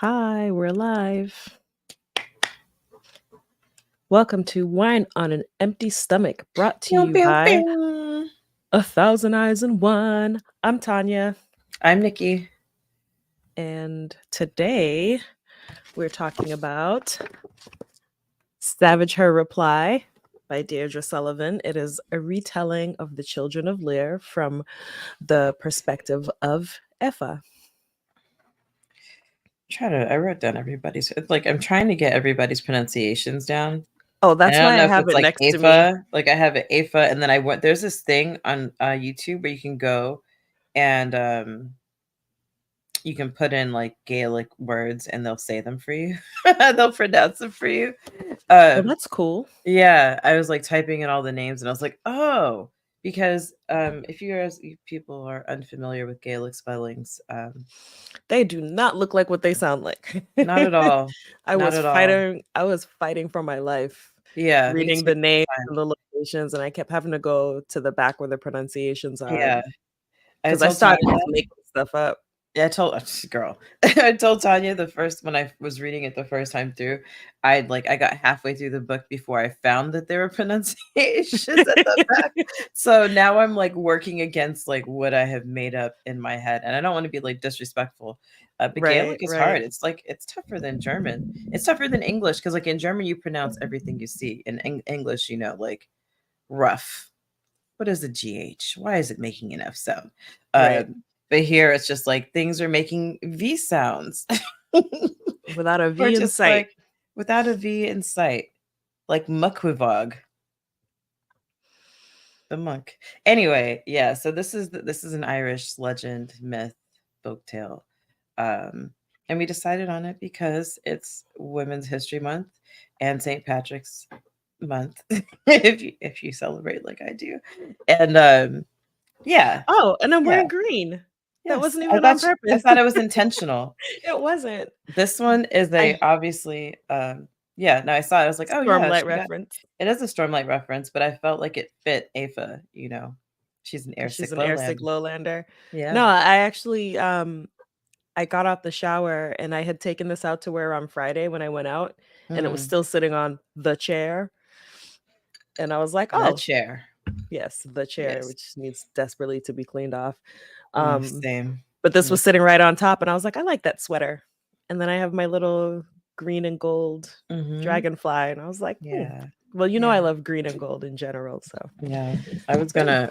Hi, we're live. Welcome to Wine on an Empty Stomach, brought to Pew, you pew, by pew. 1,000 Eyes in One. I'm Tanya, I'm Nikki. and today we're talking about Savage Her Reply by Deirdre Sullivan. It is a retelling of The Children of Lear from the perspective of Effa. I wrote down everybody's. It's like I'm trying to get everybody's pronunciations down. Oh, And that's I don't why know I if have it's it like next to me. AFA. Like I have it AFA, and then I went. There's this thing on YouTube where you can go and you can put in like Gaelic words, and they'll say them for you. They'll pronounce them for you. Oh, Um, that's cool. Yeah, I was like typing in all the names, and I was like, oh, because if you people are unfamiliar with Gaelic spellings, They do not look like what they sound like. not at all, I not was at all. fighting for my life Yeah, me reading too. the names Fine. and the locations, and I kept having to go to the back where the pronunciations are Yeah, I because I told started Tanya. just making stuff up. Yeah, I told girl. I told Tanya the first when I was reading it the first time through, I got halfway through the book before I found that there were pronunciations at the back. So now I'm like working against like what I have made up in my head, and I don't want to be like disrespectful. But Right, Gaelic is right. hard. It's like it's tougher than German. It's tougher than English because like in German you pronounce everything you see. In English, like rough. What is the GH? Why is it making an F sound? Right. But here it's just like things are making V sounds. Without a Or V in just sight. like without a V in sight. Like Mukwivog, the monk. Anyway, yeah, so this is an Irish legend, myth, folktale. And we decided on it because it's Women's History Month and St. Patrick's Month, if you celebrate like I do. And yeah, Oh, and I'm yeah. wearing green. That Yes, wasn't even on I purpose. thought it was intentional. It wasn't. This one is I obviously, yeah, no, I saw it, I was like, "Oh, yeah, Stormlight she got." reference. It is a Stormlight reference, but I felt like it fit Aoife, you know? She's an She's airsick an airsick lowlander. lowlander. Yeah. No, I actually I got out the shower and I had taken this out to wear on Friday when I went out, and it was Mm, still sitting on the chair. And I was like, the "Oh, chair. yes, the chair, Yes. which needs desperately to be cleaned off." Um, Same. but this Yeah. was sitting right on top, and I was like, "I like that sweater." And then I have my little green and gold Mhm. dragonfly, and I was like, Yeah. Well, you know I Yeah. love green and gold in general, so Yeah. I was gonna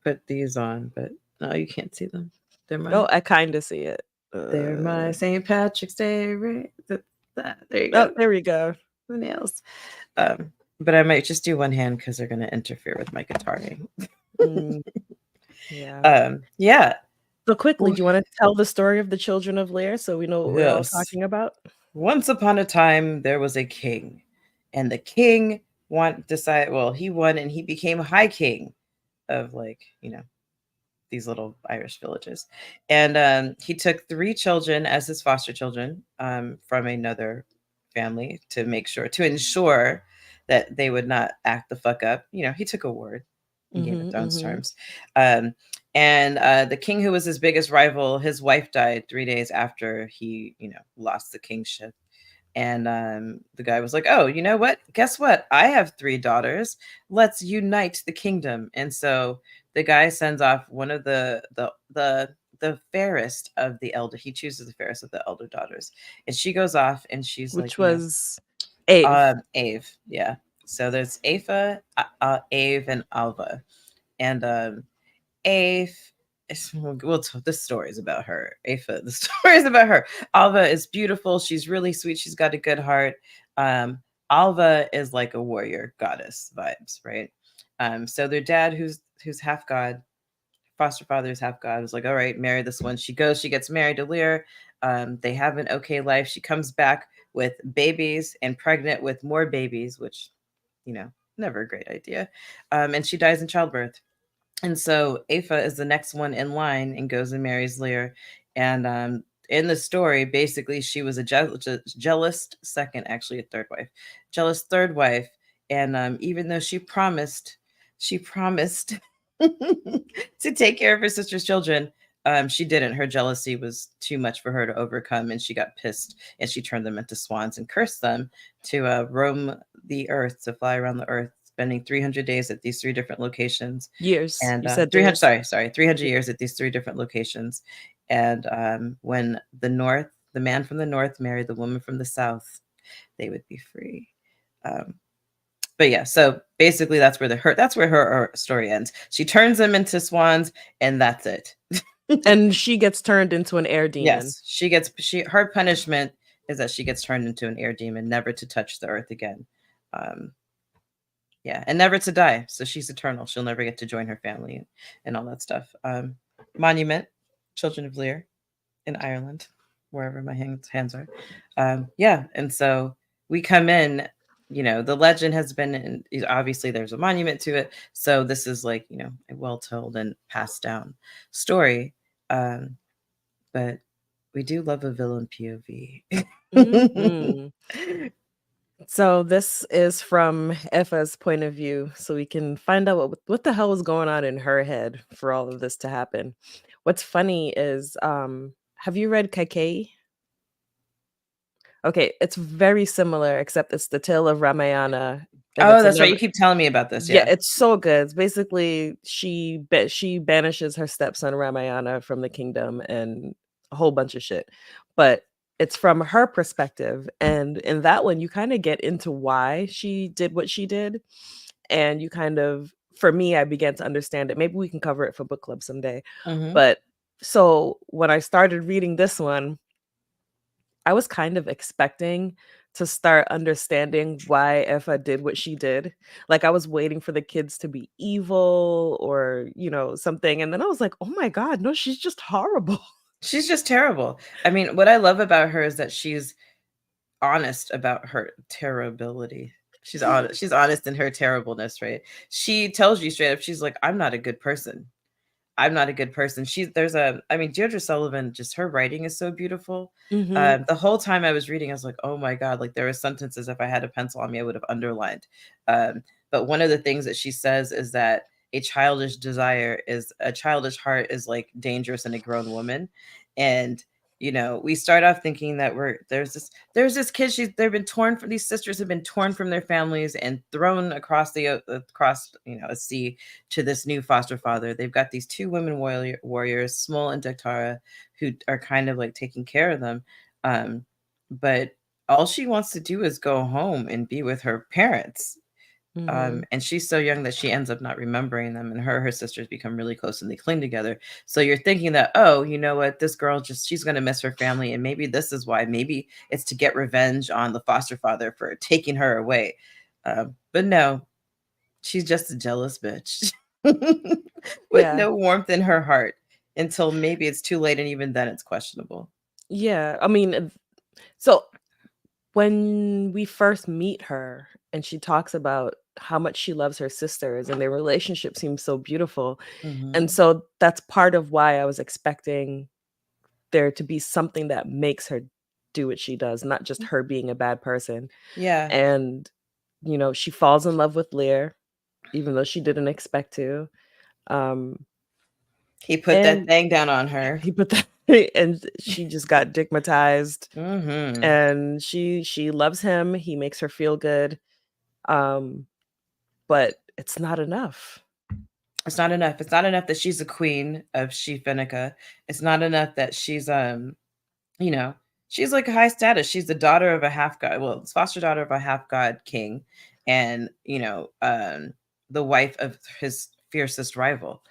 put these on, but no, you can't see them. They're Oh, mine. I kinda see it. They're my St. Patrick's Day there you Oh, go. there we go. The nails. Um, but I might just do one hand because they're going to interfere with my guitaring. Mm, yeah. Yeah. So quickly, Well, do you wanna tell the story of the Children of Lear so we know what we're all yes. talking about? Once upon a time, there was a king, and the king he won and he became high king of these little Irish villages. And he took 3 children as his foster children from another family to ensure that they would not act the fuck up. He took a word in Game of Mhm, Thrones mhm. terms. And the king who was his biggest rival, his wife died 3 days after he, lost the kingship. And the guy was like, "Oh, you know what? Guess what? I have 3 daughters. Let's unite the kingdom." And so the guy sends off one of the fairest of the elder. He chooses the fairest of the elder daughters, and she goes off, and she's like, Which was Ave. Ave, yeah. So there's Aoife, Ave, and Alva, and Ave. This story is about her. Aoife, the story is about her. Alva is beautiful. She's really sweet. She's got a good heart. Alva is like a warrior goddess vibes, right? So their dad, who's half god, foster father is half god, was like, "All right, marry this one." She goes, she gets married to Lear. They have an okay life. She comes back with babies and pregnant with more babies, which, never a great idea. And she dies in childbirth. And so Aoife is the next one in line and goes and marries Lear. And in the story, basically, she was a jealous second, actually a third wife, jealous third wife. And even though she promised to take care of her sister's children, She didn't. Her jealousy was too much for her to overcome, and she got pissed, and she turned them into swans and cursed them to roam the earth, to fly around the earth, spending 300 days at these 3 different locations. Years. And You said 300, years. sorry, 300 years at these 3 different locations. And when the man from the north married the woman from the south, they would be free. Um, but yeah, so basically that's where her story ends. She turns them into swans, and that's it. And she gets turned into an air demon. Yes, her punishment is that she gets turned into an air demon, never to touch the earth again. Um, yeah, and never to die. So she's eternal. She'll never get to join her family and all that stuff. Monument, Children of Lear in Ireland, wherever my hands are. Yeah, and so we come in. The legend has been, obviously there's a monument to it. So this is like, a well told and passed down story. But we do love a villain POV. Mhm. So this is from Effa's point of view, so we can find out what the hell was going on in her head for all of this to happen. What's funny is, have you read Kaikei? Okay, it's very similar, except it's the tale of Ramayana, and Oh, it's that's right. You another. keep telling me about this. Yeah, Yeah. it's so good. It's basically she banishes her stepson Ramayana from the kingdom and a whole bunch of shit. But it's from her perspective, and in that one you kind of get into why she did what she did, and you kind of, for me, I began to understand it. Maybe we can cover it for book club someday. Hmm. But so when I started reading this one, I was kind of expecting to start understanding why Effa did what she did. Like, I was waiting for the kids to be evil or, something. And then I was like, oh my God, no, she's just horrible. She's just terrible. I mean, what I love about her is that she's honest about her terribility. She's honest. She's honest in her terribleness, right? She tells you straight up, she's like, I'm not a good person. I'm not a good person. I mean, Deirdre Sullivan, just her writing is so beautiful. Hmm. The whole time I was reading, I was like, oh my God, like there were sentences, if I had a pencil on me, I would have underlined. Um, but one of the things that she says is that a childish heart is like dangerous in a grown woman. And we start off thinking that there's this kid, they've been torn from these sisters have been torn from their families and thrown across a sea to this new foster father. They've got these 2 women warriors, Smol and Dektara, who are kind of like taking care of them. But all she wants to do is go home and be with her parents. Hmm. And she's so young that she ends up not remembering them, and her sisters become really close and they cling together. So you're thinking that, oh, you know what, this girl she's going to miss her family, and maybe this is why. Maybe it's to get revenge on the foster father for taking her away. But no, she's just a jealous bitch with Yeah. no warmth in her heart until maybe it's too late, and even then it's questionable. Yeah. I mean, so when we first meet her and she talks about how much she loves her sisters and their relationship seems so beautiful. And Hmm. so that's part of why I was expecting there to be something that makes her do what she does, not just her being a bad person. Yeah, And, she falls in love with Lear, even though she didn't expect to. Um, he put that and thing down on her. he put that, and she just got digmatized. Hmm. And she loves him. He makes her feel good. Um, but it's not enough. It's not enough. It's not enough that she's a queen of Shefinica. It's not enough that you know, she's like a high status. She's the daughter of a half god. Well, foster daughter of a half god king, and the wife of his fiercest rival.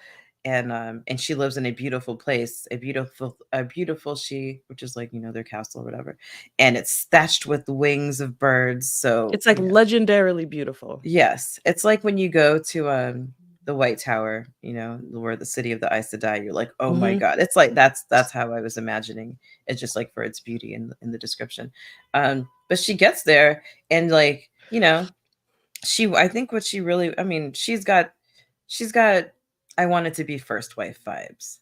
And she lives in a beautiful place, a beautiful she, which is like their castle or whatever, and it's thatched with wings of birds. So It's like legendarily beautiful. yes, it's like when you go to the White Tower, where the city of the Aes Sedai, you're like, oh my Hmm. God. It's like that's how I was imagining it, just like for its beauty in the description. But she gets there, and like, I think what she really, I mean, she's got I wanted to be first wife vibes.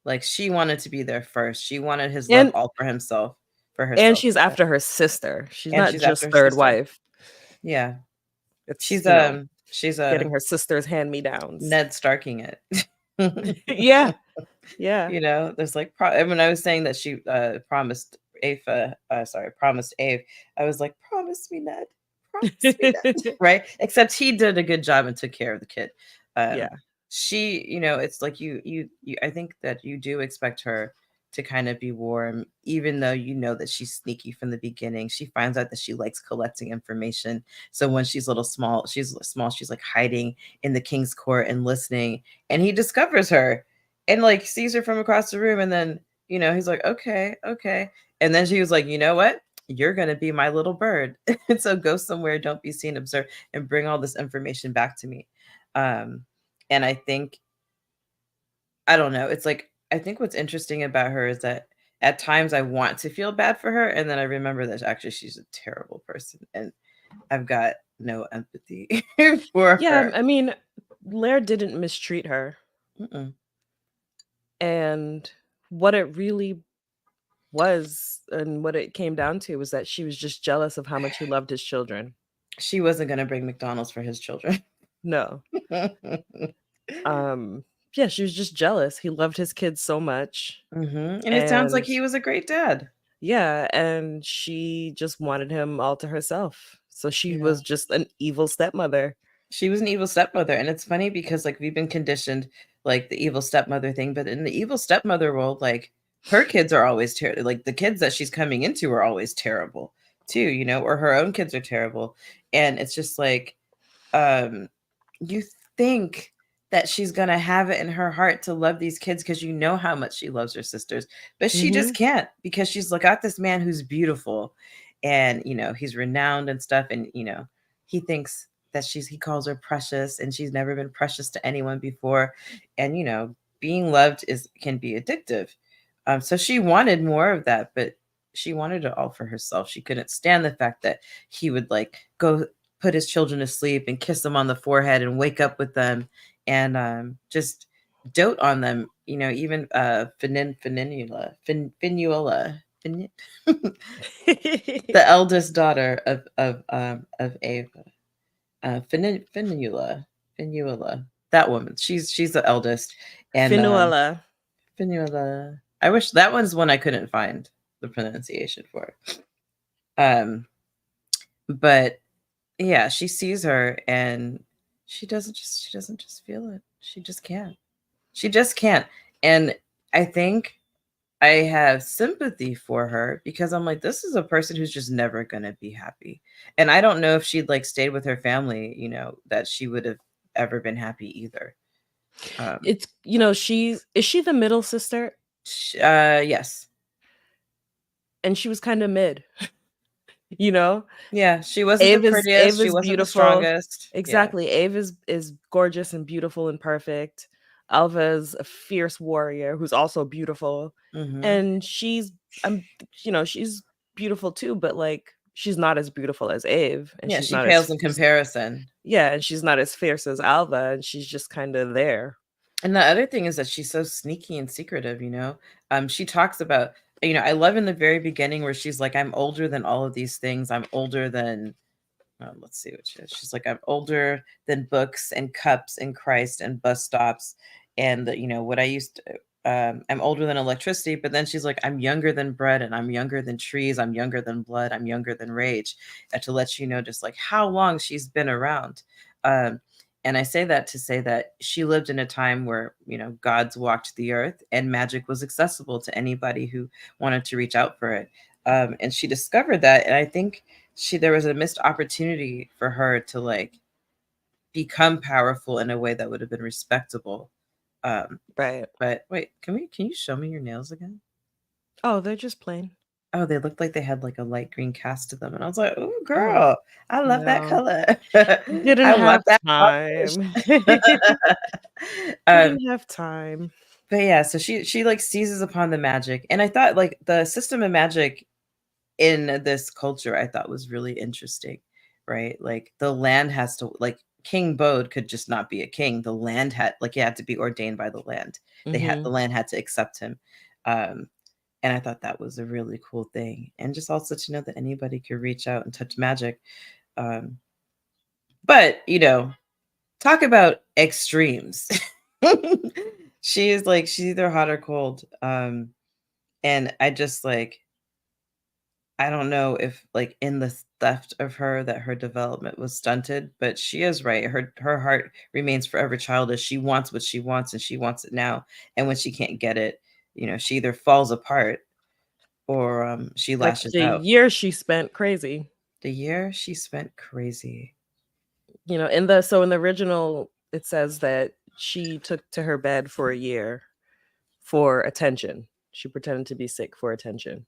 Like she wanted to be there first. She wanted his love And all for himself, for and herself. she's after her sister. She's And not she's after just her third sister. wife. Yeah. It's, She's getting a her sister's hand-me-downs. Ned Starking it. Yeah. Yeah. You know, there's like when I was saying that she promised promised Ave, I was like, promise me, Ned, promise me, Ned, right? Except he did a good job and took care of the kid. Um, Yeah. she, you know, it's like you. I think that you do expect her to kind of be warm, even though you know that she's sneaky from the beginning. She finds out that she likes collecting information. So when she's small, she's like hiding in the king's court and listening, and he discovers her and like sees her from across the room, and then you know he's like, okay, okay, and then she was like, you know what, you're gonna be my little bird. And so go somewhere, don't be seen, observe, and bring all this information back to me. um and I think, I don't know, it's like, I think what's interesting about her is that at times I want to feel bad for her, and then I remember that actually she's a terrible person, and I've got no empathy for Yeah, her. I mean, Laird didn't mistreat her, Mm-mm. and what it really was and what it came down to was that she was just jealous of how much he loved his children. She wasn't going to bring McDonald's for his children. No. Um, yeah, she was just jealous. He loved his kids so much, And it sounds like and he was a great dad. yeah, and she just wanted him all to herself. So she Yeah. was just an evil stepmother. She was an evil stepmother. And it's funny because like we've been conditioned like the evil stepmother thing, but in the evil stepmother world, like her kids are always terrible. Like the kids that she's coming into are always terrible too, you know, or her own kids are terrible. And it's just like, um you think that she's going to have it in her heart to love these kids because you know how much she loves her sisters, but she just Mhm. can't because she's like got this man who's beautiful, and you know he's renowned and stuff, and you know he thinks that he calls her precious, and she's never been precious to anyone before, and you know being loved is can be addictive. So she wanted more of that, but she wanted it all for herself. She couldn't stand the fact that he would like go put his children to sleep and kiss them on the forehead and wake up with them, and just dote on them. You know, even Finula, the eldest daughter of Ava, Finula, that woman. She's the eldest, and Finuala. Finula. I wish that one's one I couldn't find the pronunciation for. Um, but yeah, she sees her and she doesn't just feel it. She just can't. She just can't. And I think I have sympathy for her because I'm like, this is a person who's just never gonna be happy. And I don't know if she'd like stayed with her family, you know, that she would have ever been happy either. Um, It's is she the middle sister? yes. And she was kind of mid, you know? Yeah, she wasn't the Ave prettiest, she is wasn't the beautiful. strongest. Yeah. Exactly. Ave is gorgeous and beautiful and perfect. Alva is a fierce warrior who's also beautiful. Mm-hmm. And um she's beautiful too, but like she's not as beautiful as Ave, and Yeah, she's she not as pales in comparison. yeah, and she's not as fierce as Alva, and she's just kind of there. And the other thing is that she's so sneaky and secretive, you know? She talks about, you know, I love in the very beginning where she's like, I'm older than all of these things. I'm older than, let's see what she is. She's like, I'm older than books and cups and Christ and bus stops. And, you know, what I used to, I'm older than electricity. But then she's like, I'm younger than bread and I'm younger than trees. I'm younger than blood. I'm younger than rage. To let you know just like how long she's been around. Um, and I say that to say that she lived in a time where, you know, gods walked the earth and magic was accessible to anybody who wanted to reach out for it. And she discovered that. And I think there was a missed opportunity for her to like become powerful in a way that would have been respectable. Um, Right. but wait, can you show me your nails again? Oh, they're just plain. Oh, they looked like they had like a light green cast to them. And I was like, oh Oh, girl, I love that no. color. Didn't I have want that polish. time. um, Didn't have time. but yeah, so she like seizes upon the magic. And I thought like the system of magic in this culture I thought was really interesting, right? Like the land has to like King Bode could just not be a king. The land had like he had to be ordained by the land. The Mhm. land had to accept him. Um, and I thought that was a really cool thing. And just also to know that anybody could reach out and touch magic. Um, but you know, talk about extremes. She is like she's either hot or cold. And I just like I don't know if like in the theft of her that her development was stunted, but she is right. Her heart remains forever childish. She wants what she wants and she wants it now. And when she can't get it, she either falls apart or she Like lashes the out. year she spent crazy. The year she spent crazy. In the original it says that she took to her bed for a year for attention. She pretended to be sick for attention.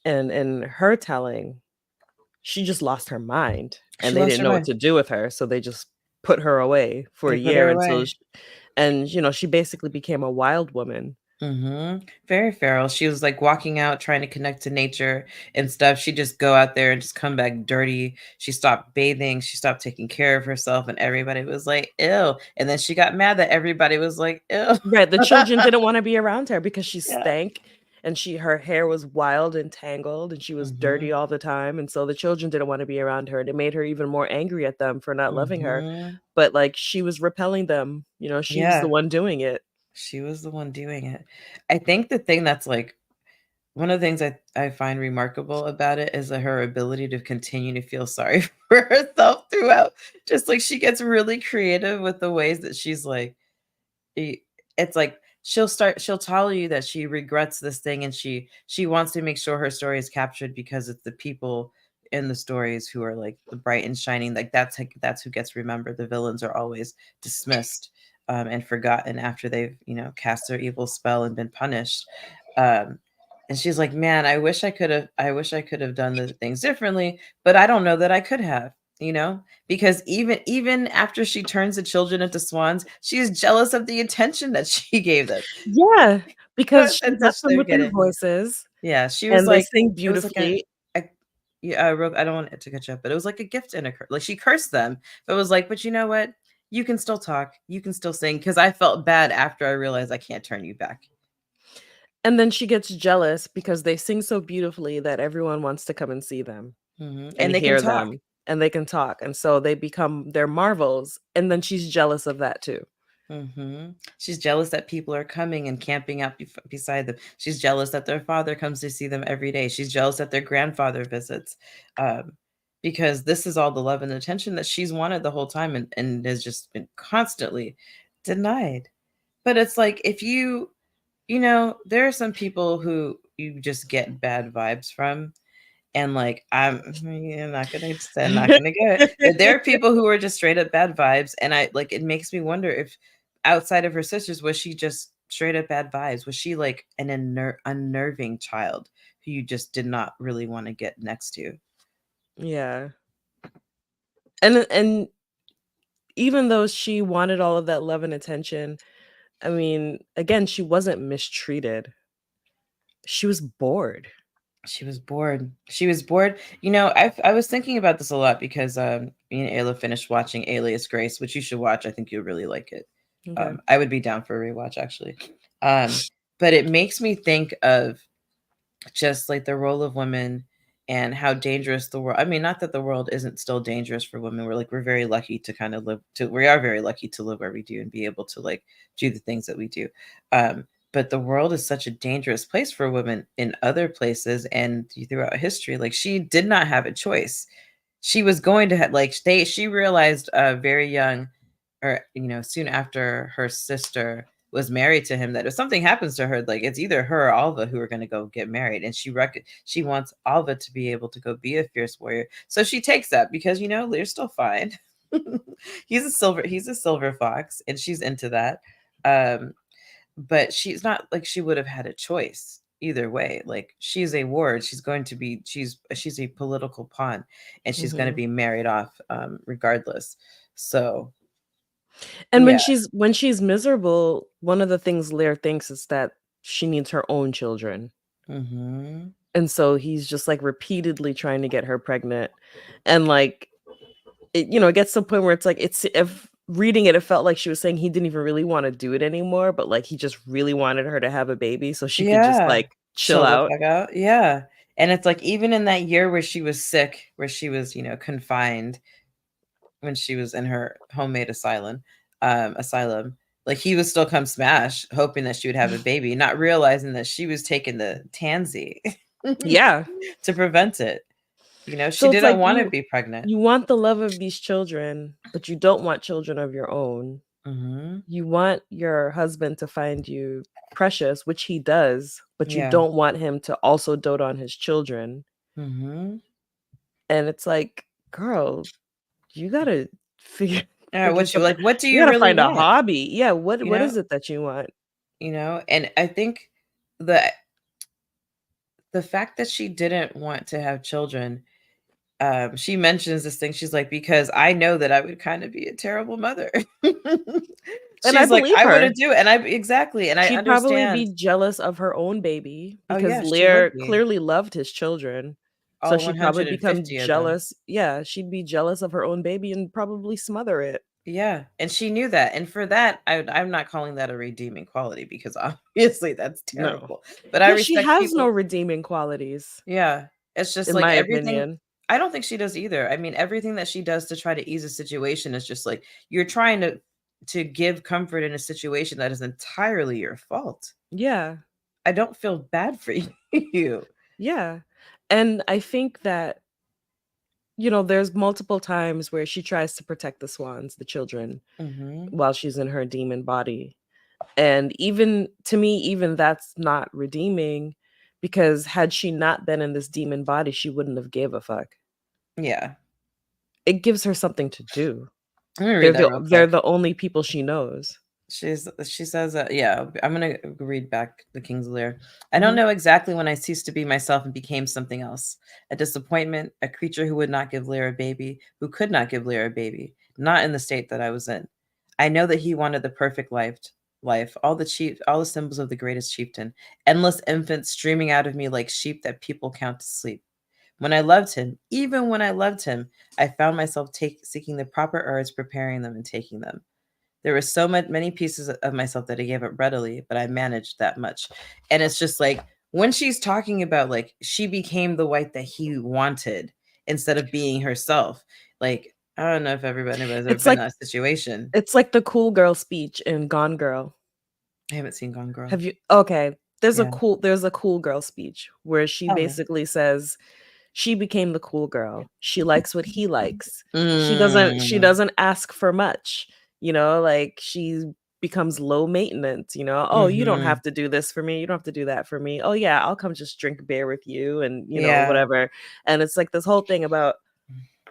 And in her telling, she just lost her mind She and they lost didn't her know what mind. to do with her, so they just put her away for They a put year her until away. she basically became a wild woman. Very feral. She was like walking out trying to connect to nature and stuff. She'd just go out there and just come back dirty. She stopped bathing. She stopped taking care of herself, and everybody was like, ew. And then she got mad that everybody was like, ew. Right, the children didn't want to be around her because she Yeah. stank and her hair was wild and tangled and she was dirty hmm all the time, and so the children didn't want to be around her and it made her even more angry at them for not loving her. hmm But like she was repelling them, she was the Yeah. one doing it. She was the one doing it. I think the thing that's like one of the things I find remarkable about it is that her ability to continue to feel sorry for herself throughout. Just like she gets really creative with the ways that she's like, I it's like she'll tell you that she regrets this thing and she wants to make sure her story is captured because it's the people in the stories who are like the bright and shining, like that's who gets remembered. The villains are always dismissed and forgotten after they've cast their evil spell and been punished. um and she's like, man, I wish I could have done the things differently, but I don't know that I could have, because even after she turns the children into swans, she is jealous of the attention that she gave them. Yeah, because What she left attention them they were with their getting. voices Yeah, she was and they like sing it was like beautifully. a yeah, I don't want it to catch up, but it was like a gift and a like she cursed them, but it was like, but you know what? You can still talk, you can still sing, because I felt bad after I realized I can't turn you back. And then she gets jealous because they sing so beautifully that everyone wants to come and see them and And they can hear talk. them, and they can talk, and so they become their marvels, and then she's jealous of that too. She's jealous that people are coming and camping out beside them. She's jealous that their father comes to see them every day. She's jealous that their grandfather visits, um, because this is all the love and attention that she's wanted the whole time and has just been constantly denied. But it's like if there are some people who you just get bad vibes from, and like I'm not gonna say I'm not gonna go it. But there are people who are just straight up bad vibes, and I like it makes me wonder if outside of her sisters, was she just straight up bad vibes? Was she like an unnerving child who you just did not really want to get next to? Yeah. And even though she wanted all of that love and attention, I mean, again, she wasn't mistreated. She was bored. She was bored. She was bored. I was thinking about this a lot because me and Ayla finished watching Alias Grace, which you should watch. I think you'll really like it. Okay. I would be down for a rewatch actually. But it makes me think of just like the role of women and how dangerous the world. I mean, not that the world isn't still dangerous for women. We're very lucky to kind of we are very lucky to live where we do and be able to like do the things that we do. But the world is such a dangerous place for women in other places and throughout history. Like she did not have a choice. She was going to have like she realized very young, or soon after her sister was married to him, that if something happens to her, like it's either her or Alva who are going to go get married, and she wants Alva to be able to go be a fierce warrior. So she takes that because they're still fine. He's a silver fox, and she's into that. Um, but she's not like she would have had a choice either way. Like she's a ward. She's a political pawn, and she's going to Mhm. be married off regardless. So And yeah. when she's miserable, one of the things Lear thinks is that she needs her own children. hmm And so he's just like repeatedly trying to get her pregnant. And like it gets to a point where it's like if reading it, it felt like she was saying he didn't even really want to do it anymore, but like he just really wanted her to have a baby so she could just Yeah. like chill Chill the out. fuck out. Yeah. And it's like even in that year where she was sick, where she was, confined when she was in her homemade asylum, Like he would still come smash, hoping that she would have a baby, not realizing that she was taking the tansy Yeah. to prevent it. You know, she So it's didn't like want to be pregnant. you want the love of these children, but you don't want children of your own. Hmm. You want your husband to find you precious, which he does, but you Yeah. don't want him to also dote on his children. Hmm. And it's like, girl, you gotta figure figure What you something. like? What do You you gotta really find a want? hobby. Yeah, You what know, is it that you want? and I think the fact that she didn't want to have children, she mentions this thing. She's like, because I know that I would kind of be a terrible mother. And I She's like, believe I her. wouldn't do it. And I exactly, and I She'd probably understand. be jealous of her own baby Oh because yeah, she would Lear be. clearly loved his children. So All she'd probably become 150 of them. jealous. Yeah, she'd be jealous of her own baby and probably smother it. Yeah, and she knew that. And for that, I'm not calling that a redeeming quality because obviously that's No. terrible. But I Yeah, she respect has no people. redeeming qualities, Yeah. It's just in like my everything. opinion. I don't think she does either. I mean, everything that she does to try to ease a situation is just like you're trying to give comfort in a situation that is entirely your fault. Yeah. I don't feel bad for you. Yeah. And I think that, there's multiple times where she tries to protect the swans, the children, Hmm. while she's in her demon body. And even to me, even that's not redeeming because had she not been in this demon body, she wouldn't have gave a fuck. Yeah. It gives her something to do. Let me read They're that the real they're quick. the only people she knows. She says that, yeah, I'm gonna read back the King's Lear. I don't Mhm. know exactly when I ceased to be myself and became something else. A disappointment, a creature who would not give Lear a baby, who could not give Lear a baby, not in the state that I was in. I know that he wanted the perfect life, all the symbols of the greatest chieftain, endless infants streaming out of me like sheep that people count to sleep. When I loved him, even when I loved him, I found myself seeking the proper herbs, preparing them and taking them. There were so many pieces of myself that I gave up readily, but I managed that much. And it's just like when she's talking about like she became the wife that he wanted instead of being herself. Like I don't know if anybody's ever It's been in like that situation. it's like the cool girl speech in Gone Girl. I haven't seen Gone Girl. Have you Okay, Yeah. there's a cool girl speech where she Okay. basically says she became the cool girl. She likes what he likes. She Mm. doesn't ask for much, like she becomes low maintenance, oh, you don't Mm-hmm. have to do this for me. You don't have to do that for me. Oh yeah, I'll come just drink beer with you and Yeah. whatever. And it's like this whole thing about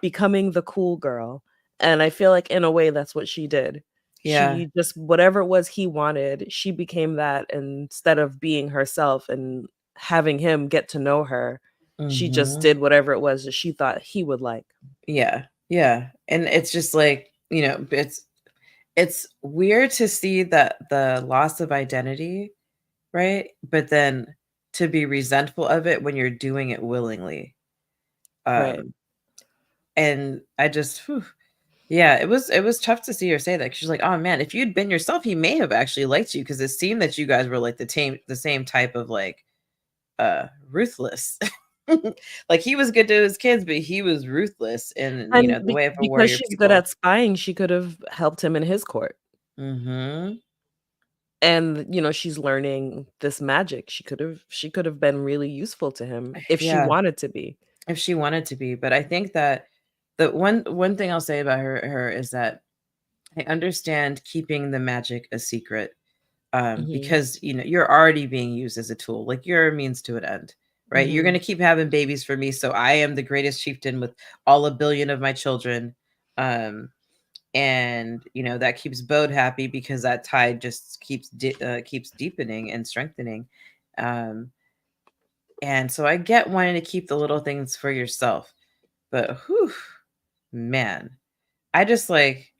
becoming the cool girl. And I feel like in a way that's what she did. Yeah. She just whatever it was he wanted, she became that instead of being herself and having him get to know her. She just Mm-hmm. did whatever it was that she thought he would like. Yeah. Yeah. And it's just like, it's weird to see that the loss of identity, right? But then to be resentful of it when you're doing it willingly. Right. Um, and I just, yeah, it was tough to see her say that. 'Cause she's like, oh man, if you'd been yourself, he may have actually liked you because it seemed that you guys were like the same type of like ruthless. Like he was good to his kids, but he was ruthless in And the way of a because warrior she's good people. at spying, she could have helped him in his court. Mm-hmm. And, she's learning this magic. She could have been really useful to him if she Yeah, wanted to be. if she wanted to be. But I think that the one thing I'll say about her is that I understand keeping the magic a secret, Mhm. because you're already being used as a tool, like you're a means to an end, right? You're Mhm. gonna keep having babies for me, so I am the greatest chieftain with all a billion of my children. And that keeps Bode happy because that tide just keeps deepening and strengthening. Um, and so I get wanting to keep the little things for yourself, but whew, man, I just like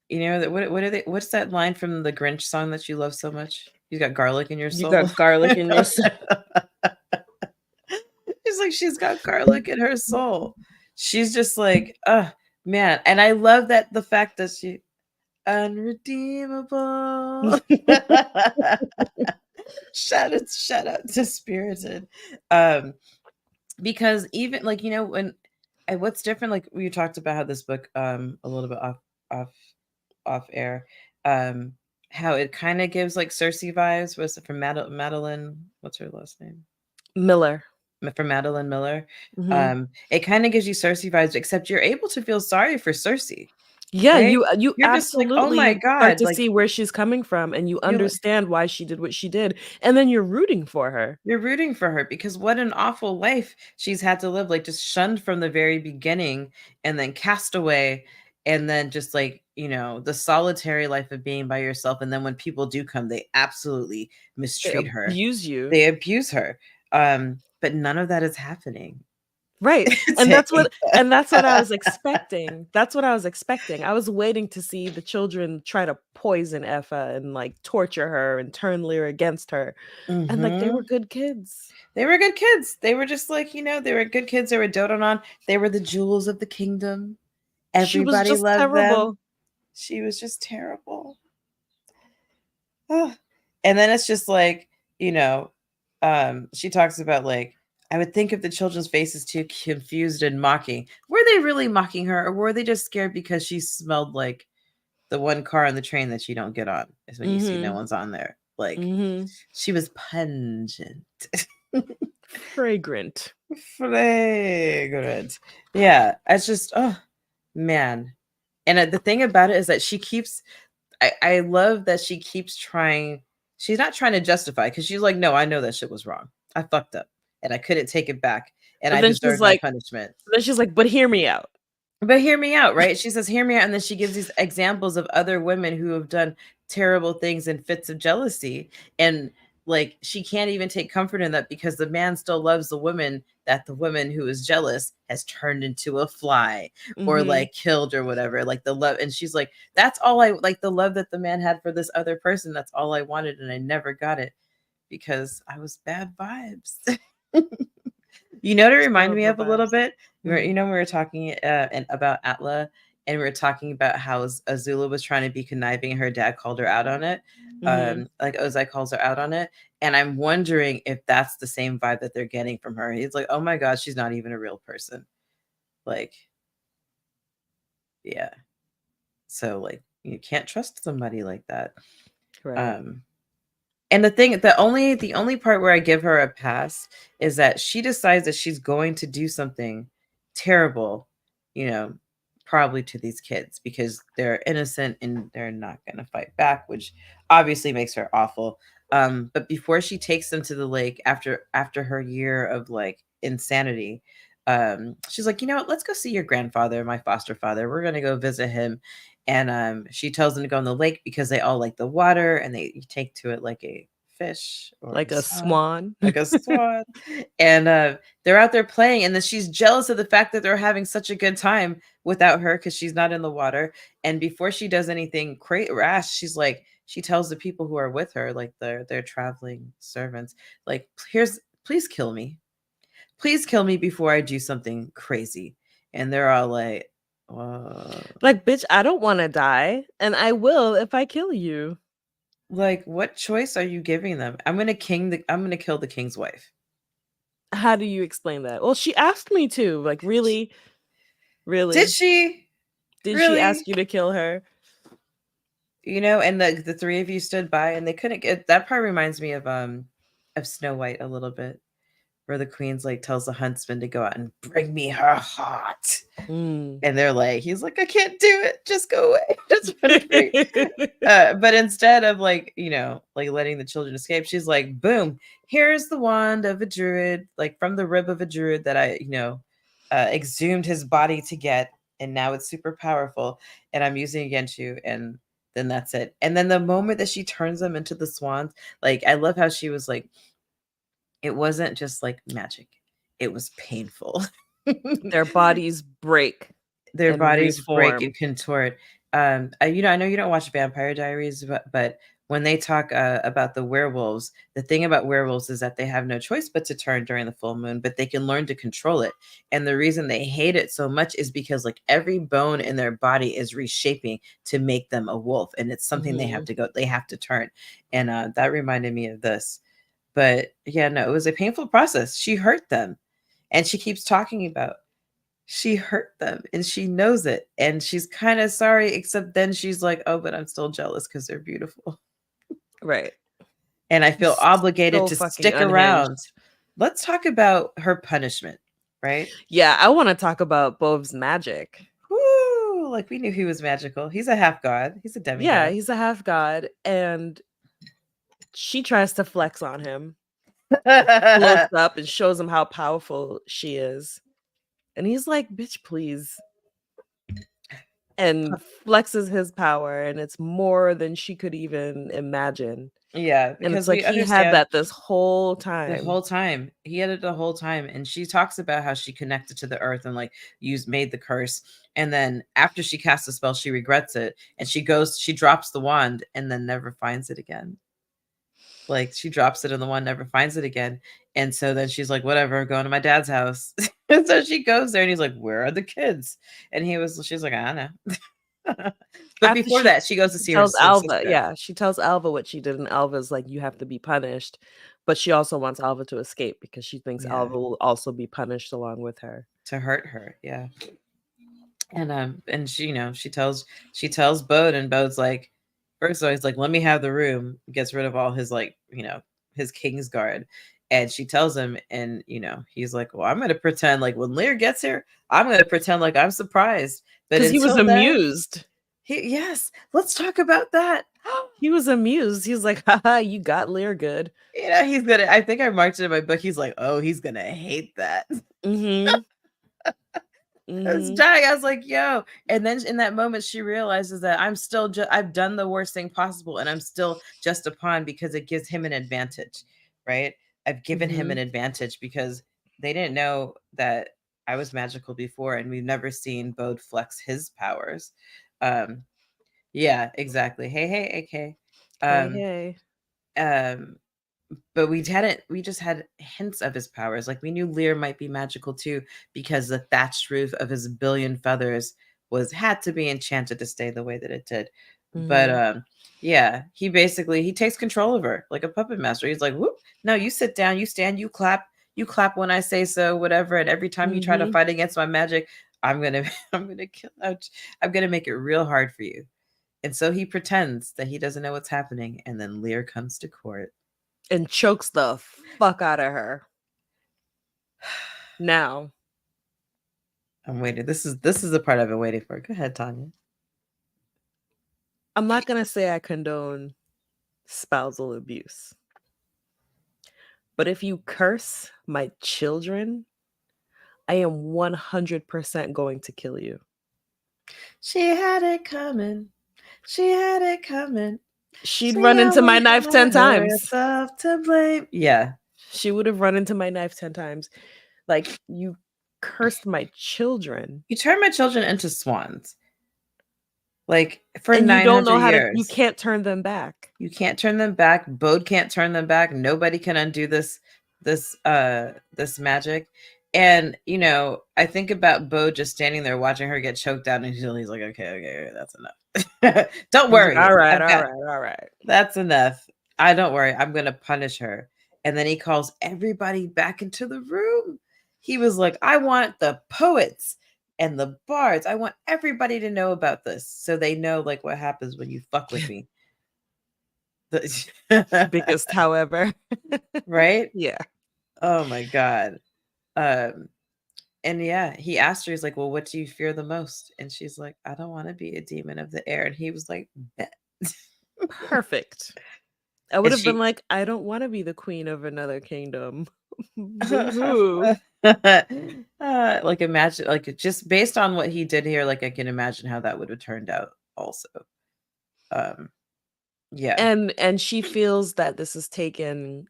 that what are they what's that line from the Grinch song that you love so much? You got garlic in your You soul. got garlic in your It's like she's got garlic in her soul. She's just like, man. And I love that the fact that she unredeemable. Shout out to Spirited. Um, because even like, when what's different, like we talked about how this book a little bit off off air. um how it kind of gives like Cersei vibes. Was it from Madeline? What's her last name? Miller. From Madeline Miller. Hmm. It kind of gives you Cersei vibes, except you're able to feel sorry for Cersei, Yeah, right? you You're just like, oh my absolutely start god, to like see where she's coming from, and you you understand why she did what she did, and then you're rooting for her. you're rooting for her because what an awful life she's had to live, like just shunned from the very beginning and then cast away, and then just like, the solitary life of being by yourself. And then when people do come, they absolutely They mistreat her. abuse you. They abuse her. But none of that is happening Right. And to that's what I Ava. was expecting. That's what I was expecting. I was waiting to see the children try to poison Effa and like torture her and turn Lear against her. And like they were Hmm. good kids. They were good kids. They were just like, they were good kids. They were doted on. They were the jewels of the kingdom. She was Everybody just loved terrible. them. She was just terrible. Ah. And then it's just like, you know, she talks about like, I would think of the children's faces too confused and mocking. Were they really mocking her, or were they just scared because she smelled like the one car on the train that you don't get on? Is when you see no Mhm. one's on there. Like Mhm. she was pungent. Fragrant. Flagrant. Yeah, it's just, oh man. And the thing about it is that she keeps, I love that she keeps trying. She's not trying to justify, because she's like, no, I know that shit was wrong. I fucked up and I couldn't take it back and But I deserved my punishment. but hear me out. But hear me out, right? She says, hear me out. And then she gives these examples of other women who have done terrible things in fits of jealousy. And like, she can't even take comfort in that because the man still loves the woman that the woman who is jealous has turned into a fly or Mhm. like killed or whatever. Like the love. And she's like, that's all I like, the love that the man had for this other person. That's all I wanted. And I never got it because I was bad vibes. You know what it reminded me Terrible of a little vibes. bit? Mhm. We were talking about Atla, and we were talking about how Azula was trying to be conniving, and her dad called her out on it. Mhm. Like Ozai calls her out on it. And I'm wondering if that's the same vibe that they're getting from her. He's like, oh my God, she's not even a real person. Like, yeah. So like you can't trust somebody like that. Right. Um And the only part where I give her a pass is that she decides that she's going to do something terrible, you know, probably to these kids because they're innocent and they're not going to fight back, which obviously makes her awful. But before she takes them to the lake after her year of like insanity, she's like, you know what? Let's go see your grandfather, my foster father. We're going to go visit him. And she tells them to go in the lake because they all like the water and they take to it like a fish or a Like a swan, swan. like a swan. And they're out there playing, and then she's jealous of the fact that they're having such a good time without her because she's not in the water. And before she does anything rash, she's like, she tells the people who are with her, like their traveling servants, like, please kill me. Please kill me before I do something crazy. And they're all like, Like, bitch, I don't wanna die, and I will if I kill you. like, what choice are you giving them? I'm gonna kill the king's wife. How do you explain that? Well, she asked me to. Like, really? Did Really? she? Did she ask Really? you to kill her? And the three of you stood by and they couldn't get that. Part reminds me of Snow White a little bit, where the queen's like tells the huntsman to go out and bring me her heart. Mm. And they're like, he's like, I can't do it. Just go away. Just run free. But instead of like, like letting the children escape, she's like, boom, here's the wand of a druid, like from the rib of a druid that I, exhumed his body to get. And now it's super powerful. And I'm using it against you. And then that's it. And then the moment that she turns them into the swans, like, I love how she was like, it wasn't just like magic, it was painful. Their bodies break Their and bodies break reform. and contort. I know you don't watch Vampire Diaries, but when they talk about the werewolves, the thing about werewolves is that they have no choice but to turn during the full moon, but they can learn to control it. And the reason they hate it so much is because like every bone in their body is reshaping to make them a wolf, and it's something Mhm. they have to turn. And that reminded me of this. But yeah, no, it was a painful process. She hurt them, and she keeps talking about she hurt them and she knows it and she's kind of sorry, except then she's like, oh, but I'm still jealous because they're beautiful. Right. And I feel She's obligated so to fucking stick around. unhinged. Let's talk about her punishment, right? Yeah, I want to talk about Bob's magic. Woo! Like we knew he was magical. He's a half god. He's a Yeah, demigod. he's a half god, and she tries to flex on him, floats up and shows him how powerful she is. And he's like, bitch, please. And flexes his power, and it's more than she could even imagine. Yeah, And it's because like we he had understand that this whole the time. whole time. He had it the whole time. And she talks about how she connected to the earth and like made the curse. And then after she casts the spell, she regrets it. And she drops the wand and then never finds it again. Like she drops it and the wand never finds it again. And so then she's like, whatever, I'm going to my dad's house. And so she goes there and he's like, where are the kids? And she's like, I don't know. But After before that, she goes to she see her tells Alva, sister. yeah, she tells Alva what she did, and Alva's like, you have to be punished. But she also wants Alva to escape because she thinks Yeah. Alva will also be punished along with her. To hurt her, yeah. And she, she tells Bode, and Bode's like, first of all, he's like, let me have the room, gets rid of all his like, his King's Guard. And she tells him, and he's like, well, I'm gonna pretend like when Lear gets here, I'm gonna pretend like I'm surprised. But Because he was until then, amused. yes, let's talk about that. He was amused. He's like, haha, you got Lear good. He's gonna, I think I marked it in my book. He's like, oh, he's gonna hate that. Mm-hmm. I was dying. I was like, yo. And then in that moment, she realizes that I've done the worst thing possible and I'm still just a pawn because it gives him an advantage, right? I've given him an advantage because they didn't know that I was magical before and we've never seen Bode flex his powers. Yeah, exactly. Hey, AK. Hey. But we just had hints of his powers. Like we knew Lear might be magical too, because the thatched roof of his billion feathers had to be enchanted to stay the way that it did. But yeah, he takes control of her like a puppet master. He's like, whoop, no, you sit down, you stand, you clap when I say so, whatever. And every time you try to fight against my magic, I'm gonna I'm gonna make it real hard for you. And so he pretends that he doesn't know what's happening, and then Lear comes to court and chokes the fuck out of her. Now, I'm waiting. This is the part I've been waiting for. Go ahead, Tanya. I'm not gonna say I condone spousal abuse, but if you curse my children, I am 100% going to kill you. She had it coming. She had it coming. She'd run into my knife 10 times. Herself to blame. Yeah. She would have run into my knife 10 times. Like, you cursed my children. You turned my children into swans. Like, for and 900 you don't know how years. you can't turn them back. You can't turn them back. Bode can't turn them back. Nobody can undo this magic. And, I think about Bode just standing there watching her get choked out, and he's like, okay, that's enough. Don't worry. All right. That's enough. Don't worry. I'm going to punish her. And then he calls everybody back into the room. He was like, I want the poets and the bards. I want everybody to know about this so they know like what happens when you fuck with me. Biggest, however. Right? Yeah. Oh my God. And yeah, he asked her, he's like, well, what do you fear the most? And she's like, I don't want to be a demon of the air. And he was like, bet. Perfect. I would have been like, I don't want to be the queen of another kingdom. Like imagine, like just based on what he did here, like I can imagine how that would have turned out also. Yeah. And she feels that this is taking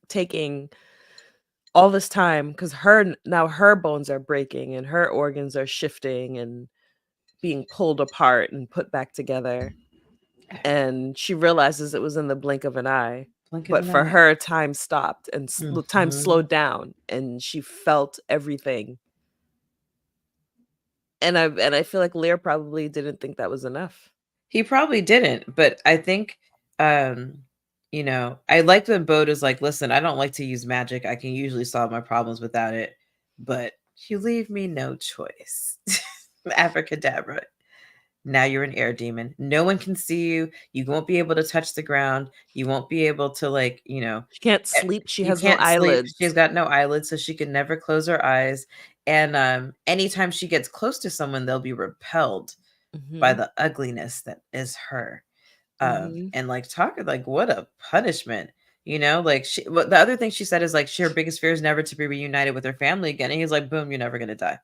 all this time because her bones are breaking and her organs are shifting and being pulled apart and put back together. And she realizes it was in the blink of an eye. But for her, time stopped and time slowed down, and she felt everything. And I feel like Lear probably didn't think that was enough. He probably didn't, but I think, I like when Bode is like, listen, I don't like to use magic. I can usually solve my problems without it, but You leave me no choice. Abracadabra. Now you're an air demon. No one can see you. You won't be able to touch the ground. You won't be able to, like, She can't sleep. She you has no can't sleep. eyelids. She's got no eyelids, so she can never close her eyes. And anytime she gets close to someone, they'll be repelled by Mm-hmm. the ugliness that is her. Mm-hmm. And like talking like what a punishment, like the other thing she said is like her biggest fear is never to be reunited with her family again. And he's like, boom, you're never gonna die.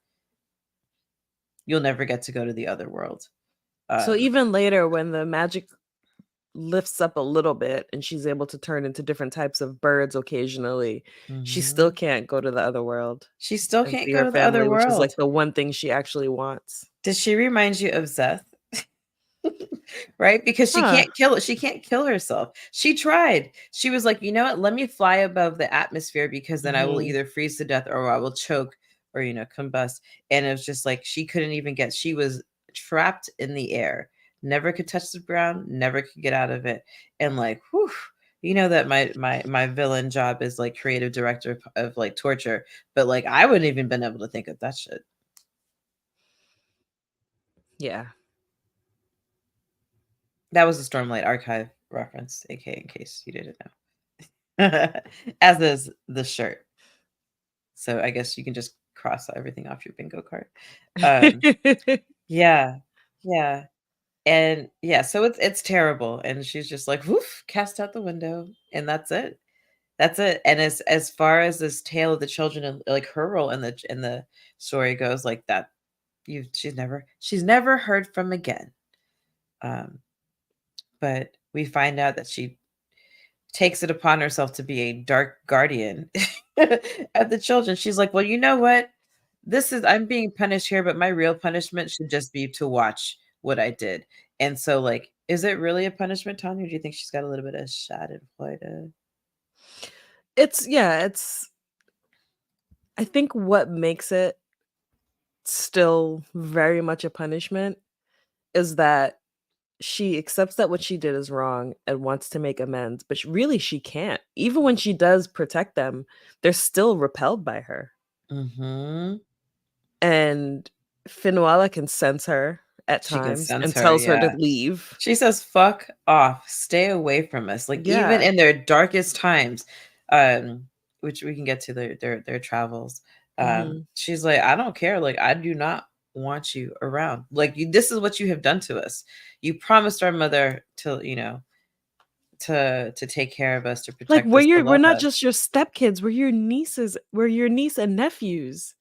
You'll never get to go to the other world. So Um, even later, when the magic lifts up a little bit and she's able to turn into different types of birds occasionally, she still mhm. can't go to the other world She still and can't see go her to the other family, which is like world. the one thing she actually wants. Does she remind you of Zeth? Right? Because she Huh. can't kill it. She can't kill herself. She tried. She was like, you know what? Let me fly above the atmosphere because then I will Mhm. either freeze to death or I will choke or, combust. And it was just like she couldn't even she was trapped in the air, never could touch the ground, never could get out of it. And like, whew, you know that my villain job is like creative director of like torture, but like I wouldn't even been able to think of that shit. Yeah. That was a Stormlight Archive reference, aka in case you didn't know. As is the shirt. So I guess you can just cross everything off your bingo card. Um, yeah, yeah, and yeah. So it's terrible, and she's just like, "Woof!" Cast out the window, and that's it. That's it. And as far as this tale of the children and like her role in the story goes, like that, she's never heard from again. Um, but we find out that she takes it upon herself to be a dark guardian of the children. She's like, well, you know what? I'm being punished here, but my real punishment should just be to watch what I did. And so, like, is it really a punishment, Tanya? Or do you think she's got a little bit of schadenfreude? It's I think what makes it still very much a punishment is that she accepts that what she did is wrong and wants to make amends, but really she can't. Even when she does protect them, they're still repelled by her. Mm-hmm. And Finwala can sense her at She can times sense and her, tells her to yeah. leave. She says, "Fuck off. Stay away from us." Like even Yeah. in their darkest times, um, which we can get to their travels. Mhm. She's like, "I don't care. Like I do not want you around. Like this is what you have done to us. You promised our mother to, to take care of us, to Like, protect us, to we're love not us." just your stepkids, we're your nieces, we're your niece and nephews.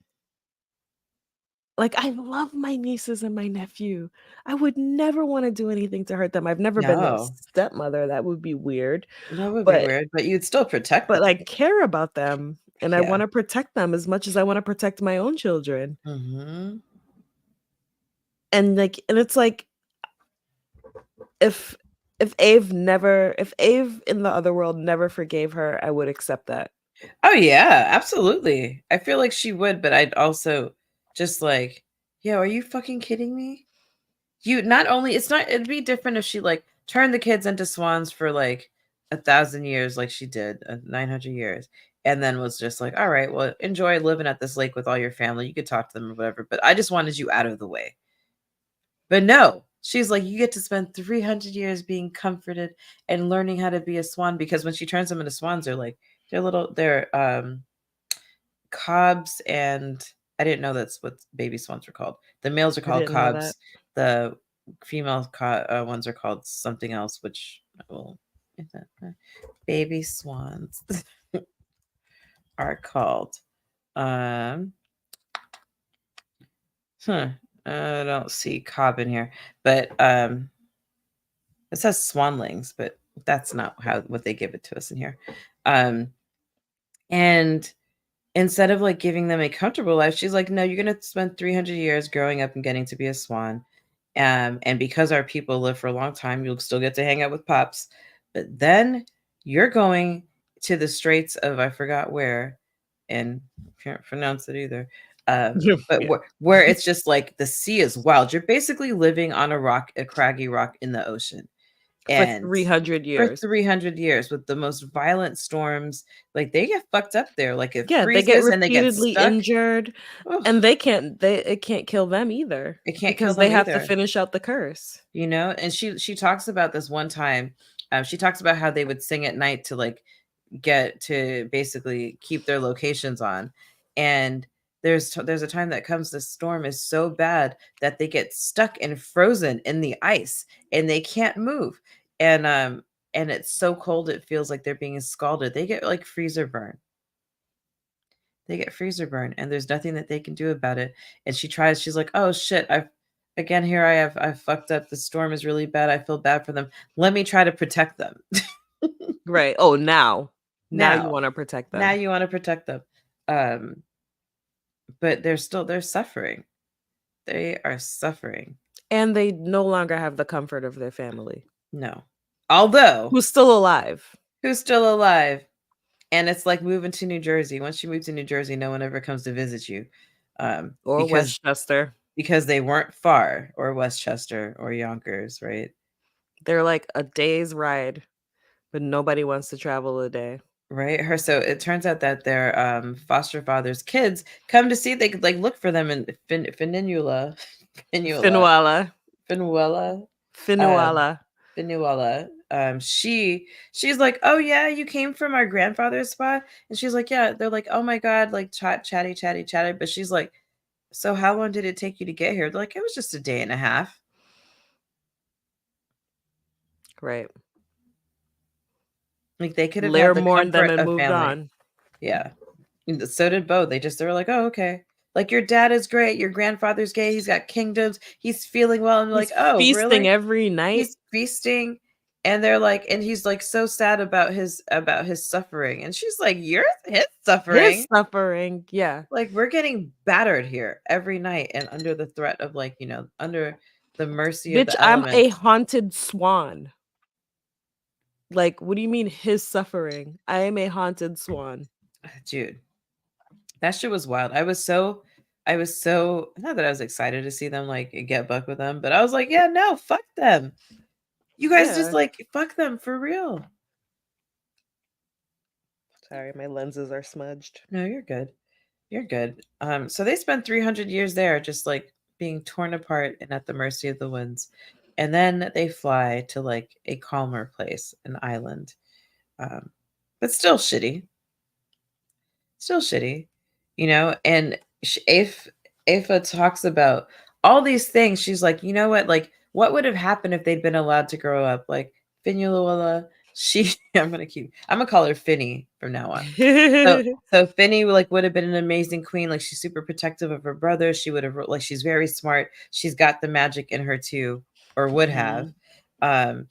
Like, I love my nieces and my nephew. I would never wanna do anything to hurt them. I've never been their No, stepmother, that would be weird, that would be but weird, but you'd still protect them. I care about them, and I Yeah. wanna protect them as much as I wanna protect my own children. Hmm. And it's like, if if Ave in the other world never forgave her, I would accept that. Oh yeah, absolutely. I feel like she would, but I'd also just like, yo, are you fucking kidding me? You not only it's not it'd be different if she like turned the kids into swans for like 1,000 years, like she did, 900 years, and then was just like, all right, well, enjoy living at this lake with all your family. You could talk to them or whatever, but I just wanted you out of the way. But no, she's like, you get to spend 300 years being comforted and learning how to be a swan because when she turns them into swans, they're cobs, and I didn't know that's what baby swans were called. The males are I called didn't know that. cobs. The ones are called something else, which will baby swans are called. Um, huh. I don't see cob in here, but it says swanlings, but that's not what they give it to us in here. Um, and instead of like giving them a comfortable life, she's like, no, you're gonna spend 300 years growing up and getting to be a swan. And because our people live for a long time, you'll still get to hang out with pops. But then you're going to the straits of I forgot where, and can't pronounce it either. But Yeah. where it's just like the sea is wild. You're basically living on a craggy rock in the ocean. For And 300 for years. 300 years with the most violent storms, like they get fucked up there. Like it Yeah, they get freezes and they get repeatedly stuck. injured, Ugh, and it can't kill them either it can't kill because they them have to either. finish out the curse. You know, and she talks about this one time. She talks about how they would sing at night to like get to basically keep their locations on. And there's a time that comes, the storm is so bad that they get stuck and frozen in the ice and they can't move. And it's so cold it feels like they're being scalded. They get like freezer burn. They get freezer burn and there's nothing that they can do about it. And she's like, "Oh shit, I've fucked up. The storm is really bad. I feel bad for them. Let me try to protect them." Right. Oh, now you Now, want to protect now them. you want to protect them. Um, but they're suffering. They are suffering. And they no longer have the comfort of their family, No. Although, who's still alive. who's still alive? And it's like moving to New Jersey. Once you move to New Jersey, no one ever comes to visit you. Or Westchester. Because they weren't far, or Westchester or Yonkers, right? They're like a day's ride, but nobody wants to travel a day. Right. So it turns out that their foster father's kids come to see, they could like look for them in Finula, Finuala. Finuela, um, Finuala. Finuala. She's like, "Oh yeah, you came from our grandfather's spot," and she's like, "Yeah." They're like, "Oh my god," like chatty. But she's like, "So how long did it take you to get here?" They're like, "It was just a day and a half." Right. Like they could have Lear had the mourned them comfort and of moved family. on. Yeah. And so did Bo. They were like, "Oh, okay. Like your dad is great. Your grandfather's gay. He's got kingdoms. He's feeling well." And they're He's like, "Oh, feasting really?" every night. He's feasting. And they're like, and he's like so sad about his suffering. And she's like, "You're his His suffering. suffering. Yeah. Like we're getting battered here every night and under the threat of like, under the mercy of Bitch, the I'm a elements." haunted swan. Like, what do you mean his suffering? I am a haunted swan. Dude, that shit was wild. I was so, not that I was excited to see them like get buck with them, but I was like, yeah, no, fuck them. You guys just Yeah. like fuck them for real. Sorry, my lenses are smudged. No, you're good. You're good. So they spent 300 years there just like being torn apart and at the mercy of the winds. And then they fly to like a calmer place, an island. Um, but still shitty. Still shitty, and if Afa talks about all these things, she's like, you know what, like what would have happened if they'd been allowed to grow up, like Finula, I'm gonna call her Finny from now on. So Finny like would have been an amazing queen. Like she's super protective of her brother. She would have, like, she's very smart. She's got the magic in her too, or would have. Mhm. um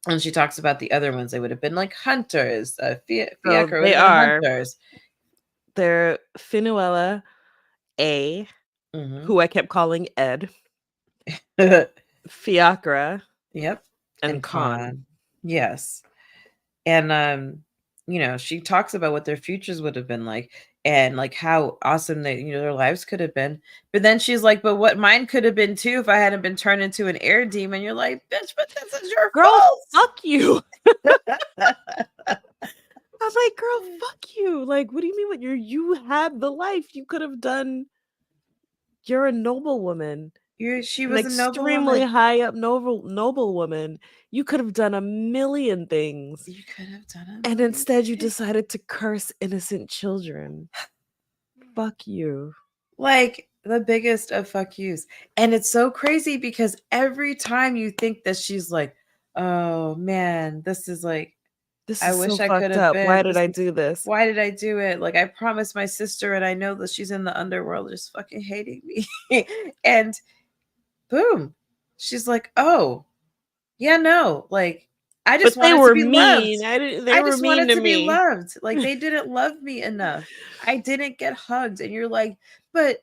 and she talks about the other ones. They would have been like hunters. So Fiacre would they have been are. hunters. They're Finuela A, Hmm. who I kept calling Ed, Fiacra, Yep. and And Con. Con. Yes. And she talks about what their futures would have been like and like how awesome their lives could have been. But then she's like, but what mine could have been too if I hadn't been turned into an air demon. You're like, bitch, but this is your Girl, fuck you. fault. I'm like, girl, fuck you. Like, what do you mean? What you had the life you could have done? You're a noble woman, She an was a noble extremely woman. high up noble woman. You could have done a million things, You could have done a and million instead you things. decided to curse innocent children. Fuck you. Like the biggest of fuck yous. And it's so crazy because every time you think that she's like, oh man, this is like, This I is so wish I could fucked have up. Why been. did I do this? Why did I do it? Like I promised my sister and I know that she's in the underworld just fucking hating me. And boom. She's like, "Oh, yeah, no. Like I just But they wanted to were be loved. mean. They I were just mean wanted to to be me. loved. Like they didn't love me enough. I didn't get hugged." And you're like, "But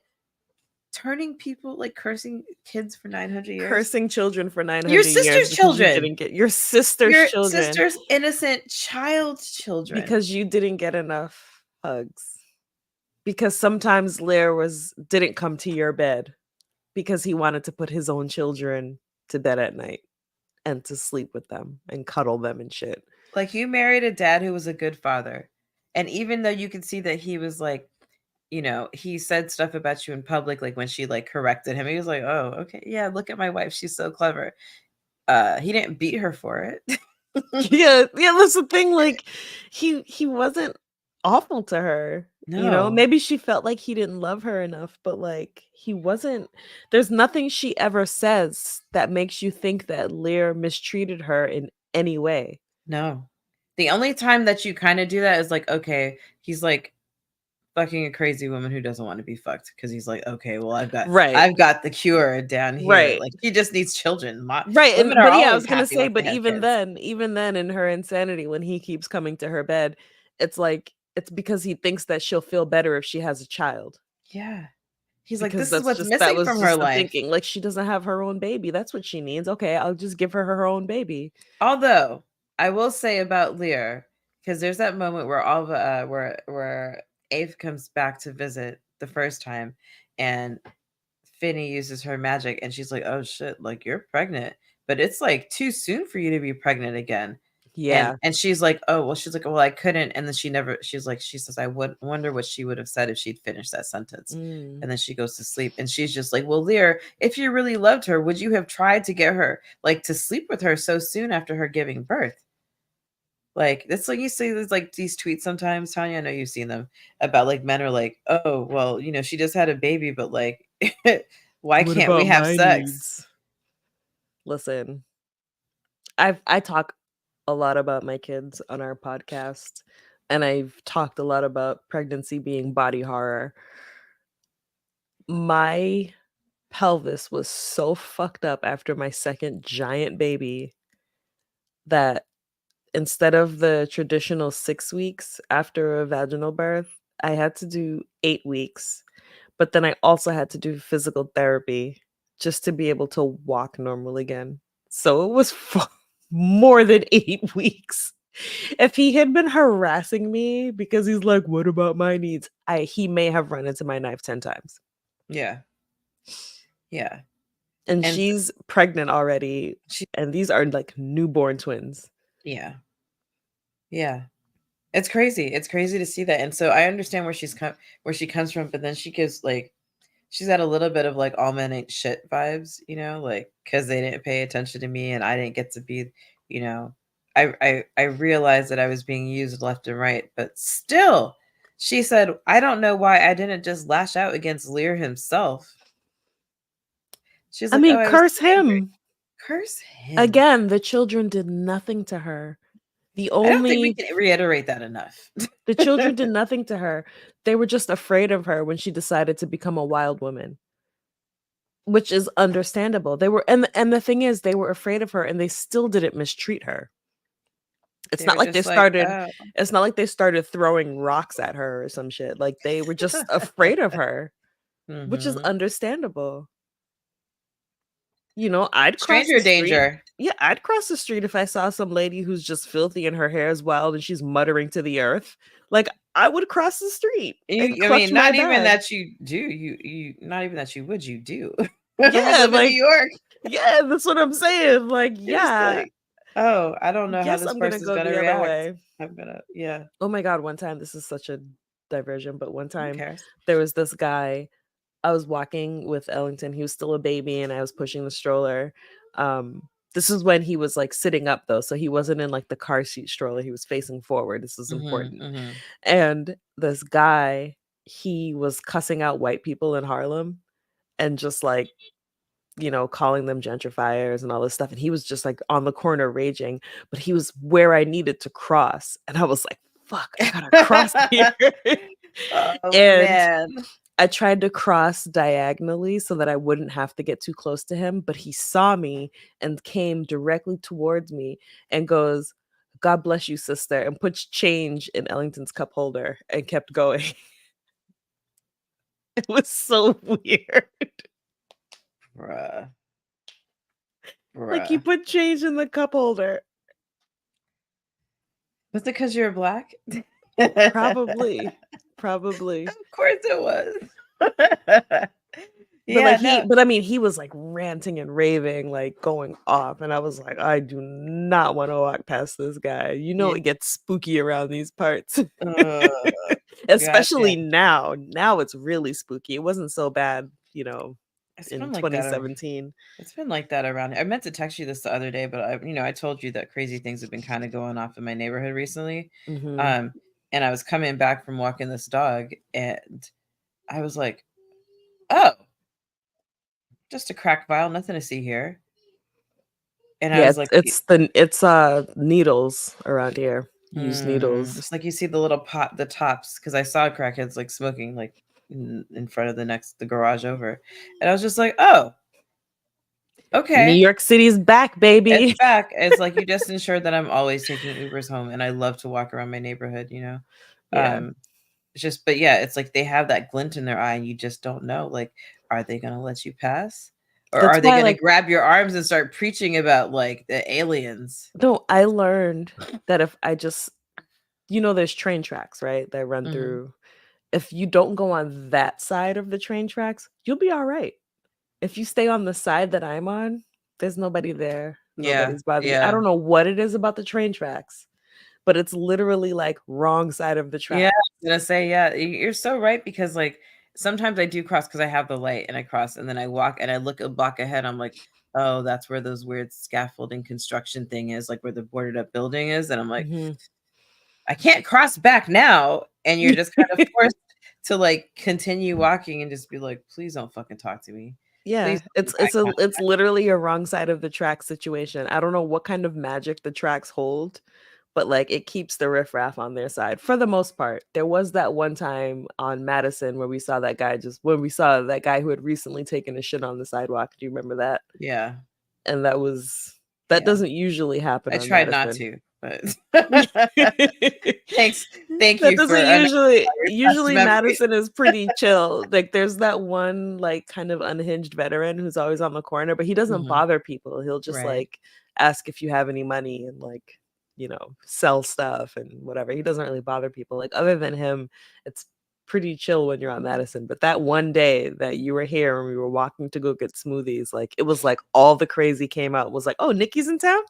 turning people, like cursing kids for 900 years? Cursing children for Your 900 years sister's because you children. didn't get your sister's Your children sister's innocent child's children." because you didn't get enough hugs. Because sometimes Lair didn't come to your bed because he wanted to put his own children to bed at night. and to sleep with them and cuddle them and shit. Like, you married a dad who was a good father. And even though you could see that he was like, he said stuff about you in public, like when she like corrected him, he was like, oh, okay, yeah, look at my wife, she's so clever. He didn't beat her for it. Yeah, that's the thing. Like, he wasn't awful to her. No. Maybe she felt like he didn't love her enough, but like he wasn't. There's nothing she ever says that makes you think that Lear mistreated her in any way. No. The only time that you kind of do that is like, okay, he's like fucking a crazy woman who doesn't want to be fucked, because he's like, okay, well, I've Right. got the cure down here. Right. Like, he just needs children. Right. Women And are but yeah, I was always gonna happy say, once they but have kids. even then in her insanity, when he keeps coming to her bed, it's like it's because he thinks that she'll feel better if she has a child. Yeah. He's like, Because this is what's that missing was from her just the life. thinking. Like, she doesn't have her own baby. That's what she needs. Okay, I'll just give her her own baby. Although I will say about Lear, because there's that moment where all the where Ave comes back to visit the first time, and Finny uses her magic, and she's like, oh shit, like, you're pregnant, but it's like too soon for you to be pregnant again. Yeah. And she's like, oh, well, she's like, well, I couldn't. And then she says, I would wonder what she would have said if she'd finished that sentence. Mm. And then she goes to sleep, and she's just like, well, Lear, if you really loved her, would you have tried to get her, like, to sleep with her so soon after her giving birth? Like, that's like, you see there's like these tweets sometimes, Tanya, I know you've seen them, about like men are like, oh, well, she just had a baby, but like, why What can't we about have my sex? needs? Listen, I talk a lot about my kids on our podcast, and I've talked a lot about pregnancy being body horror. My pelvis was so fucked up after my second giant baby that instead of the traditional 6 weeks after a vaginal birth, I had to do 8 weeks. But then I also had to do physical therapy just to be able to walk normal again. So it was more than 8 weeks. If he had been harassing me because he's like, "What about my needs?" He may have run into my knife 10 times. Yeah. Yeah. And And she's pregnant already, she, and these are like newborn twins. yeah. Yeah. It's crazy. It's crazy to see that. And so I understand where she comes from, but then she gives like, she's got a little bit of like all men ain't shit vibes, like, because they didn't pay attention to me and I didn't get to be, I realized that I was being used left and right, but still, she said, I don't know why I didn't just lash out against Lear himself. She's I like, oh, mean, I was curse so angry. him. Curse him. Again, the children did nothing to her. I don't think we can reiterate that enough. The children did nothing to her. They were just afraid of her when she decided to become a wild woman, which is understandable. They were, and the thing is, they were afraid of her, and they still didn't mistreat her. It's They not were like they just like, started. oh. It's not like they started throwing rocks at her or some shit. Like, they were just afraid of her, which is Mm-hmm. understandable. I'd cross Stranger the street. danger. Yeah, I'd cross the street if I saw some lady who's just filthy and her hair is wild and she's muttering to the earth. Like, I would cross the street and I clutch mean, my not even bag. that you do. You not even that you would. You do. We Yeah, live in New like, York. yeah, that's what I'm saying. Like, You're just yeah, like, oh, I don't know how guess this I'm gonna person's go gonna the other react. way. I'm gonna, yeah. Oh my god, one time, this is such a diversion, but one Who time cares? there was this guy. I was walking with Ellington. He was still a baby and I was pushing the stroller. This is when he was like sitting up though, so he wasn't in like the car seat stroller. He was facing forward. This is Mm-hmm, important. mm-hmm. And this guy, he was cussing out white people in Harlem and just like, calling them gentrifiers and all this stuff. And he was just like on the corner raging, but he was where I needed to cross. And I was like, fuck, I gotta cross here. Oh And man. I tried to cross diagonally so that I wouldn't have to get too close to him, but he saw me and came directly towards me and goes, "God bless you, sister," and puts change in Ellington's cup holder and kept going. It was so weird. Bruh. Like, he Bruh. put change in the cup holder. Was it because you're black? Probably. Probably. Of course it was. But Yeah, like no. but I mean, he was like ranting and raving, like going off, and I was like, I do not want to walk past this guy. You know, Yeah. it gets spooky around these parts, Uh, gotcha. especially now. Now it's really spooky. It wasn't so bad, It's in been like that. 2017. It's been like that around here. I meant to text you this the other day, but I told you that crazy things have been kind of going off in my neighborhood recently. Hmm. Um, and I was coming back from walking this dog, and I was like, "Oh, just a crack vial, nothing to see here." And I Yeah, was like, it's needles around here. Used needles. It's like you see the little pot, the tops, because I saw crackheads like smoking like in front of the garage over, and I was just like, "Oh, New okay." York City's back, It's baby. back. It's like you just ensured that I'm always taking Ubers home, and I love to walk around my neighborhood. Yeah. It's just, but yeah, it's like they have that glint in their eye, and you just don't know. Like, are they gonna let you pass, or That's are they why, gonna like, grab your arms and start preaching about like the aliens? no, I learned that if I just, there's train tracks, right, that run Hmm. through. If you don't go on that side of the train tracks, you'll be all right. If you stay on the side that I'm on, there's nobody there. Yeah, Nobody's bothering you. I yeah, don't know what it is about the train tracks, but it's literally like wrong side of the yeah. I track. was gonna say, yeah, you're so right, because like sometimes I do cross because I have the light, and I cross, and then I walk and I look a block ahead. I'm like, oh, that's where those weird scaffolding construction thing is, like where the boarded up building is, and I'm like, Mhm. I can't cross back now. And you're just kind of forced to like continue walking and just be like, please don't fucking talk to me. Please Yeah, don't make eye it's contact. literally a wrong side of the track situation. I don't know what kind of magic the tracks hold, but like it keeps the riffraff on their side for the most part. There was that one time on Madison where we saw that guy when we saw that guy who had recently taken a shit on the sidewalk. Do you remember that? Yeah. And that Yeah. doesn't usually happen I on tried not Madison. to, but thanks. Thank That you doesn't for your past usually memory. Madison is pretty chill. Like there's that one like kind of unhinged veteran who's always on the corner, but he doesn't Mhm. bother people. He'll just Right. like ask if you have any money and like, sell stuff and whatever. He doesn't really bother people. Like other than him, it's pretty chill when you're on Madison. But that one day that you were here and we were walking to go get smoothies, like it was like all the crazy came out. It was like, oh, Nikki's in town.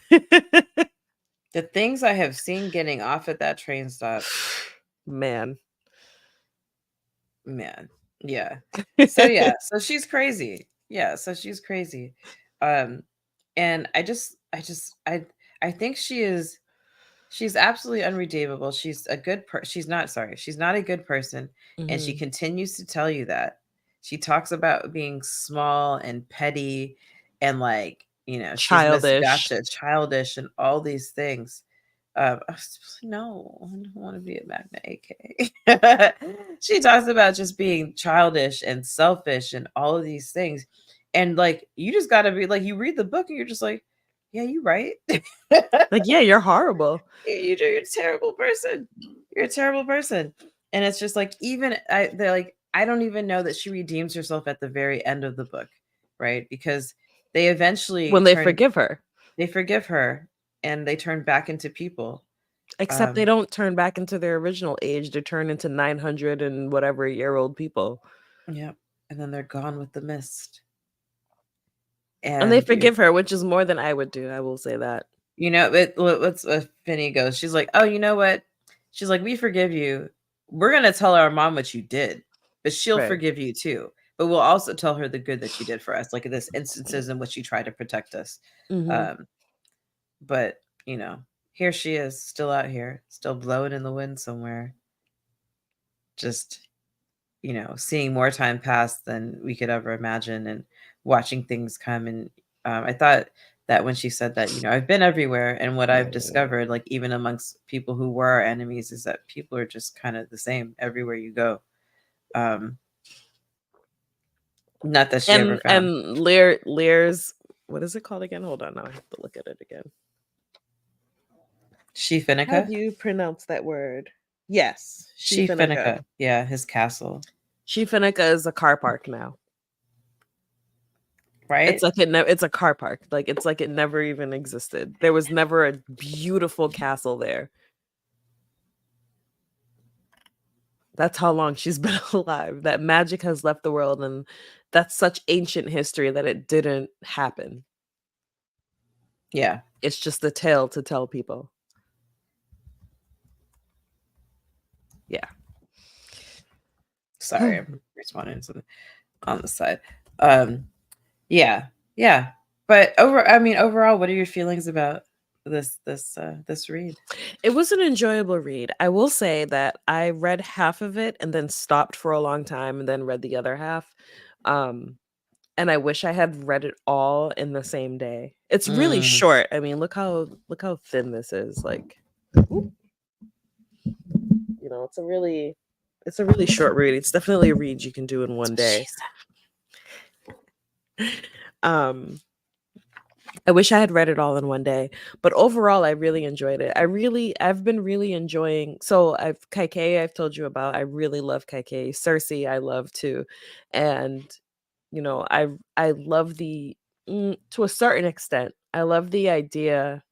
The things I have seen getting off at that train stop, Man. man. Yeah. So yeah, so she's crazy. Yeah, so she's crazy. Um and I think she's absolutely unredeemable. She's not a good person, and she Mhm. continues to tell you that. She talks about being small and petty, and like, she's Miss Childish. Gotcha, childish, and all these things. I was just like, no, I don't want to be a Magna AK. She talks about just being childish and selfish and all of these things. And like, you just got to be like, you read the book and you're just like, yeah, you right. Like, yeah, you're horrible. You're a terrible person. You're a terrible person. And it's just like, they're like, I don't even know that she redeems herself at the very end of the book, right? Because they When eventually they forgive her. they forgive her, and they turn back into people. Except they Um, don't turn back into their original age. They turn into 900 and whatever year old people. yep. And then they're gone with the mist. And they And forgive her, which is more than I would do. I will say that. what's Finny goes, she's like, oh, you know what? She's like, we forgive you. We're gonna tell our mom what you did, but she'll Right. forgive you too. But we'll also tell her the good that you did for us, like this instances in which you tried to protect us. Hmm. Um, but here she is, still out here, still blowing in the wind somewhere, just seeing more time pass than we could ever imagine, and watching things come. And I thought that when she said that, I've been everywhere, and what I've discovered, like even amongst people who were our enemies, is that people are just kind of the same everywhere you go. Um, Not that she ever found. And Lear's, what is it called again? Hold on, now I have to look at it again. She How do Finnica. you pronounce that word? Yes, She Shifanika. Finnica. Yeah, his castle. Shifanika is a car park now. It's Right? like it's a car park. Like it's like it never even existed. There was never a beautiful castle there. That's how long she's been alive. That magic has left the world, and that's such ancient history that it didn't happen. Yeah. It's just a tale to tell people. Yeah. Sorry, I'm responding to on the side. Um, yeah, yeah. But overall, what are your feelings about this read? It was an enjoyable read. I will say that I read half of it and then stopped for a long time and then read the other half. Um, and I wish I had read it all in the same day. It's really Mm, short. I mean, look how thin this is. Like, it's a really short read. It's definitely a read you can do in one day. Um, I wish I had read it all in one day, but overall, I really enjoyed it. I've been really enjoying. So I've told you about. I really love Kaikei. Cersei, I love too, and I love to a certain extent. I love the idea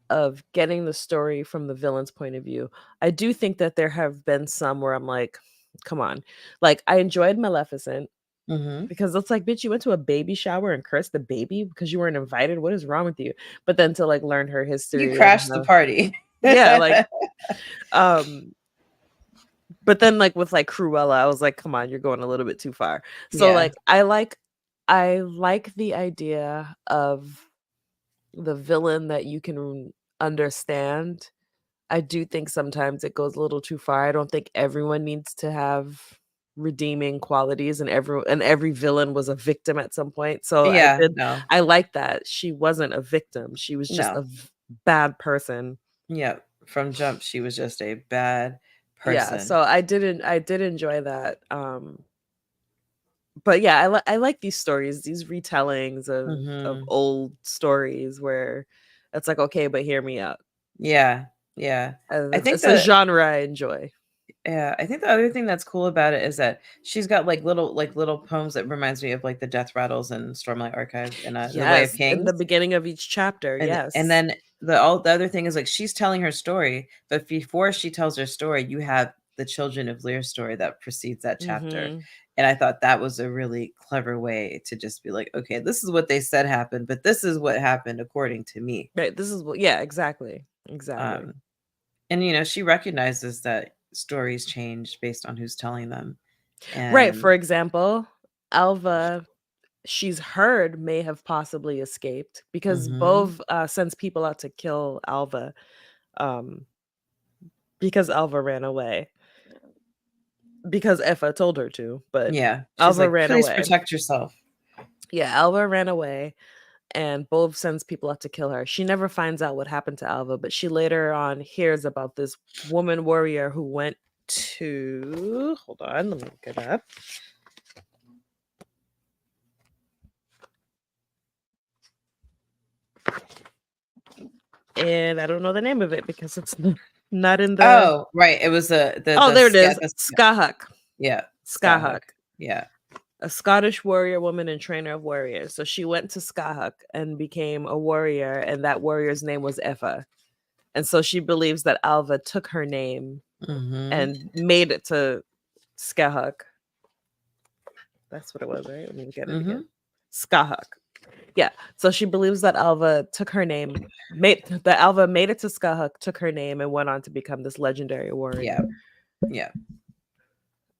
of getting the story from the villain's point of view. I do think that there have been some where I'm like, come on, like I enjoyed Maleficent. mm-hmm. Because it's like, bitch, you went to a baby shower and cursed the baby because you weren't invited. What is wrong with you? But then to like learn her You history and crashed the party. yeah, like um but then like with like Cruella, I was like, come on, you're going a little bit too far. So Yeah. like I like the idea of the villain that you can understand. I do think sometimes it goes a little too far. I don't think everyone needs to have redeeming qualities, and every villain was a victim at some point. So Yeah. No. I like that she wasn't a victim. She was just No. a bad person. Yeah. From jump, she was just a bad Yeah, person. so I did enjoy that. But yeah, I like these stories, these retellings of Mm-hmm. old stories where it's like, okay, but hear me out. Yeah. Yeah. I think It's a the genre I enjoy. Yeah, I think the other thing that's cool about it is that she's got little poems that reminds me of like the Death Rattles and Stormlight Archive and The Way of Yes, in Kings. the beginning of each chapter, And yes. then the other thing is like she's telling her story, but before she tells her story, you have the Children of Lear story that precedes that chapter. Mhm. And I thought that was a really clever way to just be like, okay, this is what they said happened, but this is what happened according to me. Right, this is what yeah, exactly, exactly. Um, and she recognizes that stories change based on who's telling them. Right, And for example, Alva, she's heard may have possibly escaped because mhm. Bove, sends people out to kill Alva, um, because Alva ran away. Because Effa told her to, but Yeah, she's Alva like, ran "Please away. protect yourself." Yeah, Alva ran away, and Bove sends people out to kill her. She never finds out what happened to Alva, but she later on hears about this woman warrior who went to hold on, let me look it up. And I don't know the name of it because it's not in the Oh, right, it was oh, the there it scat is. the Skahuk. yeah, Skahuk. Skyhook. Yeah. A Scottish warrior woman and trainer of warriors. So she went to Skahuk and became a warrior, and that warrior's name was Effa. And so she believes that Alva took her name Mhm. and made it to Skahuk. That's what it was, right? Let me get it again. Mhm. Skahuk. Yeah. So she believes that Alva took her name, Alva made it to Skahuk, took her name, and went on to become this legendary Yeah. warrior Yeah.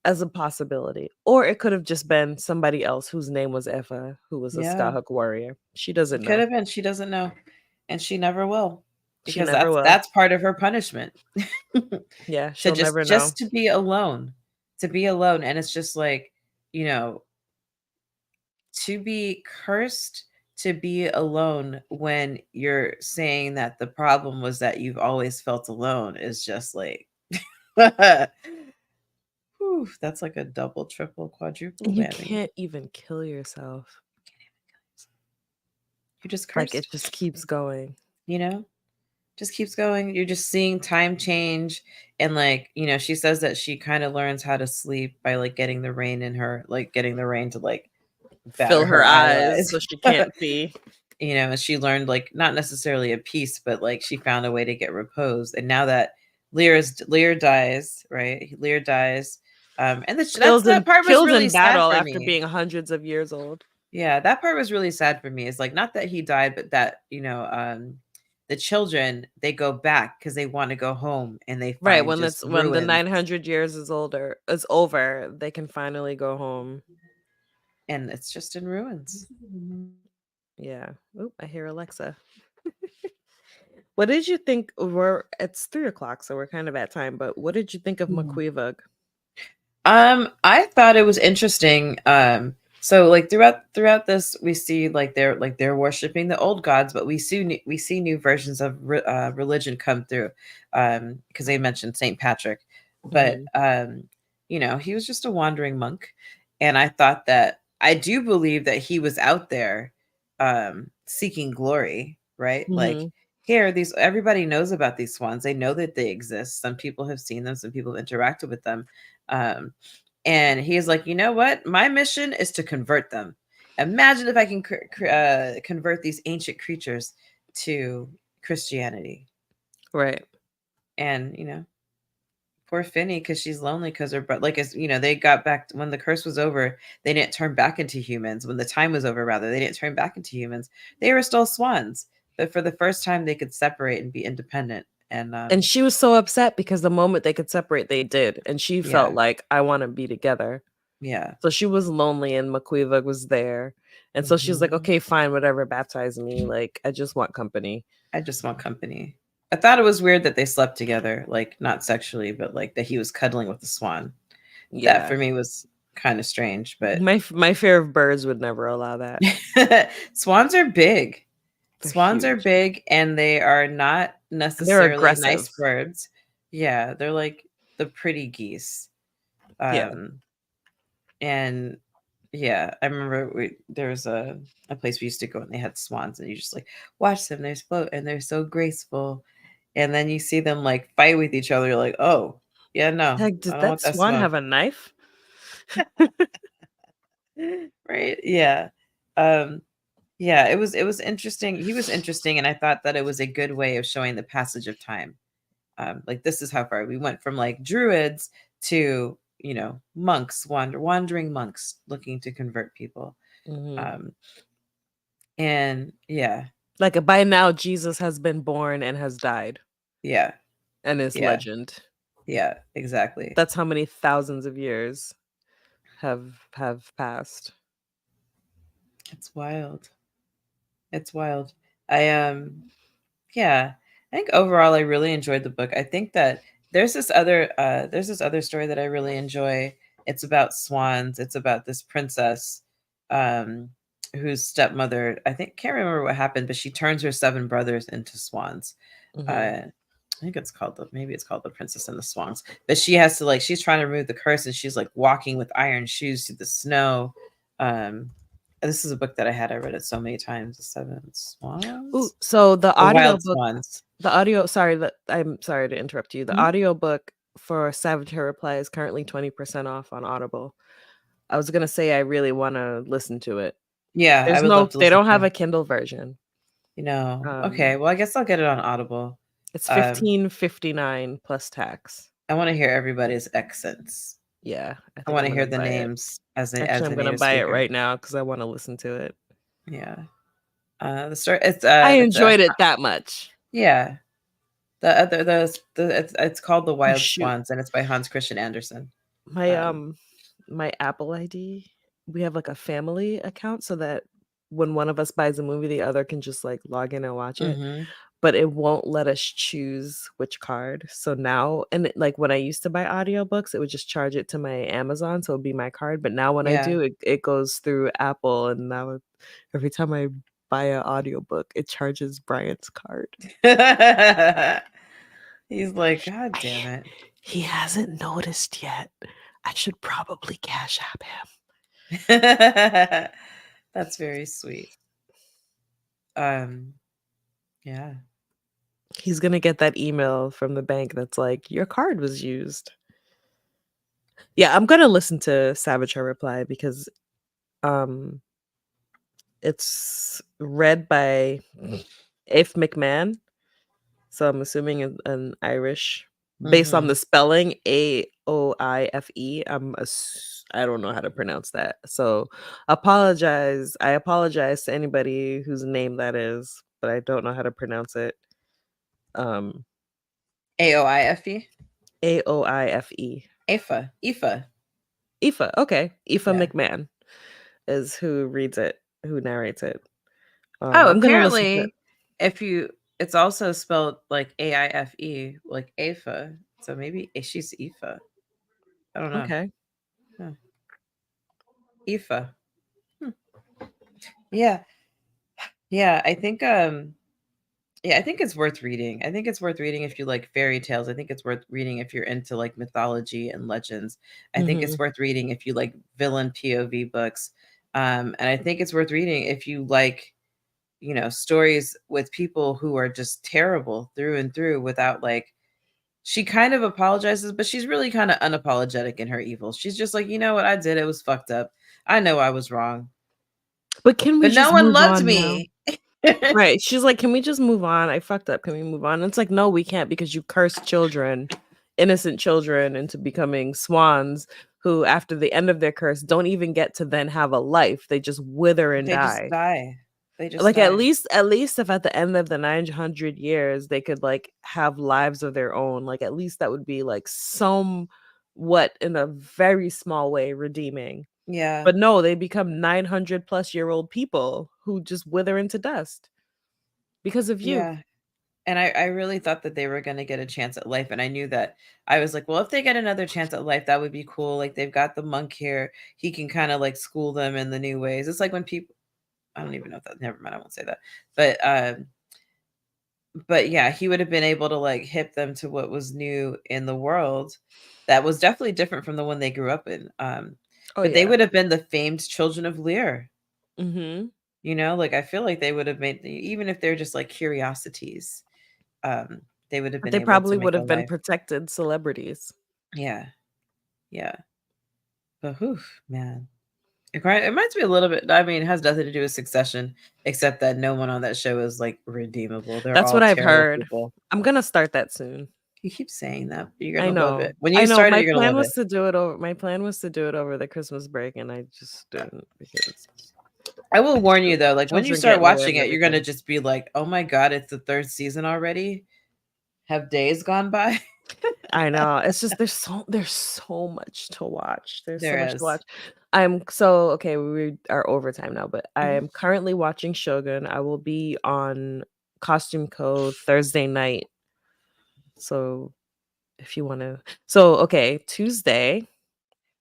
as a possibility. Or it could have just been somebody else whose name was Effa, who was a Yeah. Skahuk warrior. She doesn't It could know. have been, she doesn't know, and she never will, She because never that's will. that's part of her punishment. Yeah, To she'll just never know. just to be alone. To be alone, and it's just like, you know, to be cursed to be alone when you're saying that the problem was that you've always felt alone is just like whew, that's like a double, triple, quadruple You whammy. can't even kill yourself. You're just Like it cursed, just keeps going. you know? Just keeps going. You're just seeing time change. And like, she says that she kind of learns how to sleep by like getting the rain in her, like getting the rain to like batter Fill her her eyes eyelids. so she can't see. And she learned like not necessarily a piece, but like she found a way to get reposed. And now that Lear dies, right? Lear dies. And that part was Killed really in sad battle for after me. being hundreds of years old. Yeah, that part was really sad for me. It's like not that he died, but that the children, they go back because they want to go home and they Right, find just when the ruins, 900 years is over, they can finally go home. and it's just in ruins. Yeah. Oop, I hear Alexa. What did you think? It's 3 o'clock, so we're kind of at time. But what did you think of Mhm. McQueevug? I thought it was interesting. So like throughout this, we see they're worshiping the old gods, but we see new versions of religion come through. Because they mentioned Saint Patrick, but Hmm. he was just a wandering monk, and I thought that I do believe that he was out there, seeking glory, right? Like Hmm. here, these everybody knows about these swans. They know that they exist. Some people have seen them. Some people have interacted with them. um, and he is like, you know what? My mission is to convert them. Imagine if I can convert these ancient creatures to Christianity. Right. And poor Finny, because she's lonely because her but like as they got back when the curse was over, they didn't turn back into humans. When the time was over, rather, they didn't turn back into humans. They were still swans, but for the first time, they could separate and be independent. And And she was so upset because the moment they could separate, they did, and she felt yeah, like I want to be together. yeah. So she was lonely, and McQueevug was there, and so she's like, Mhm. okay, fine, whatever, baptize me. Like I just want company. I just want company. I thought it was weird that they slept together, like not sexually, but like that he was cuddling with the swan. That Yeah. for me was kind of strange, but My fear of birds would never allow that. swans are big. They're Swans are huge. big and they are not They're necessarily nice aggressive. birds. Yeah, they're like the pretty geese. Yeah. Um and yeah, I remember there was a place we used to go and they had swans and you just like watch them, they float and they're so graceful. And then you see them like fight with each other. You're like, oh, yeah, no, Like, I did don't that want that swan smoke. have a knife? Right? Yeah. Um, yeah, it was interesting. He was interesting, and I thought that it was a good way of showing the passage of time. Like this is how far we went from like druids to monks, wandering monks looking to convert people. Hmm. Um, and yeah, Like by now, Jesus has been born and has died yeah, and is yeah, legend. yeah, exactly. That's how many thousands of years have passed. It's wild. It's wild. I Yeah, I think overall I really enjoyed the book. I think that there's this other story that I really enjoy. It's about swans. It's about this princess um whose stepmother, I think, can't remember what happened, but she turns her seven brothers into swans. Hmm. I think maybe it's called The Princess and the Swans. But she has to like she's trying to remove the curse and she's like walking with iron shoes through the snow. Um this is a book that I read it so many times. The Seven Ooh, Swans. so The Wild Swans. I'm sorry to interrupt you. The Mhm. audiobook for Savage Hair Reply is currently 20% off on Audible. I was gonna say I really want to listen to it. Yeah, I would love to They listen don't have to. a Kindle version. Okay. Um, Well, I guess I'll get it on Audible. it's Um, 15.59 plus tax. I want to hear everybody's accents. Yeah, I I think want I'm to hear gonna the buy it. names as Actually, a I'm gonna native buy it speaker. right now because I want to listen to it. Yeah. The story. I It's enjoyed it that much. yeah. It's called The Oh Wild shoot, Swans and it's by Hans Christian Andersen. my Um. um, my Apple ID. We have like a family account so that when one of us buys a movie, the other can just like log in and watch it. Hmm. But it won't let us choose which card. So now, like when I used to buy audiobooks, it would just charge it to my Amazon, so it'd be my card. But now when I Yeah. do, it goes through Apple, and now every time I buy an audiobook, it charges Brian's card. He's like, God I, damn it. he hasn't noticed yet. I should probably cash app him. That's very sweet. Um. Yeah. He's gonna get that email from the bank that's like, your card was used. Yeah, I'm gonna listen to Savage Her Reply because um it's read by If McMahon, so I'm assuming an Irish. based on Mm-hmm. the spelling Aoife. I don't know how to pronounce that. So apologize. I apologize to anybody whose name that is, but I don't know how to pronounce it. AOIFE. Aoife. Aoife. Aoife. Aoife. Okay. Aoife Yeah. McMahon is who reads it, who narrates it. Oh, I'm gonna listen to it. apparently, if you, it's also spelled like AIFE, like Aoife. So maybe she's Aoife. I don't know. Okay. Huh. Aoife. Hmm. Yeah. Yeah. I think. Yeah, I think it's worth reading. I think it's worth reading if you like fairy tales. I think it's worth reading if you're into like mythology and legends. I think it's Hmm. worth reading if you like villain POV books. And I think it's worth reading if you like, stories with people who are just terrible through and through without like, she kind of apologizes, but she's really kind of unapologetic in her evil. She's just like, you know what, I did, it was fucked up. I know I was wrong, But can we but no just one move loved on now? me. Right. She's like, can we just move on? I fucked up. Can we move on? And it's like, no, we can't because you cursed children, innocent children, into becoming swans who, after the end of their curse, don't even get to then have a life. They just wither and They just die. die. They just Like at die. least at least if at the end of the 900 years they could like have lives of their own, like at least that would be like somewhat in a very small way redeeming. Yeah. But no, they become 900 plus year old people who just wither into dust because of you. Yeah. And I really thought that they were going to get a chance at life. And I knew that. I was like, well, if they get another chance at life, that would be cool. Like they've got the monk here. He can kind of like school them in the new ways. It's like when people, I don't even know if that, never mind. I won't say that. But yeah, he would have been able to like hip them to what was new in the world. That was definitely different from the one they grew up in. Oh But they yeah. would have been the famed children of Lear. Mhm. Like I feel like they would have made, even if they're just like curiosities, um, they would have But been they able to probably would make a have been life. protected celebrities. Yeah, yeah. But whew, man. It reminds me a little bit. I mean, it has nothing to do with Succession, except that no one on that show is like redeemable. They're That's all what I've terrible heard. people. I'm gonna start that soon. You keep saying that, but you're I gonna love it. know. When I you know. start it, My you're gonna plan love it. was to do it over my plan was to do it over the Christmas break and I just didn't because I will warn you though, like when you children start get in the way watching of it, you're gonna everything. just be like, "Oh my god, it's the third season already." Have days gone by? I know. It's just there's so much to watch. There's so There much to is. watch. I'm so okay, we are overtime now, but I Mhm. am currently watching Shogun. I will be on Costume Code Thursday night. So if you want to okay, Tuesday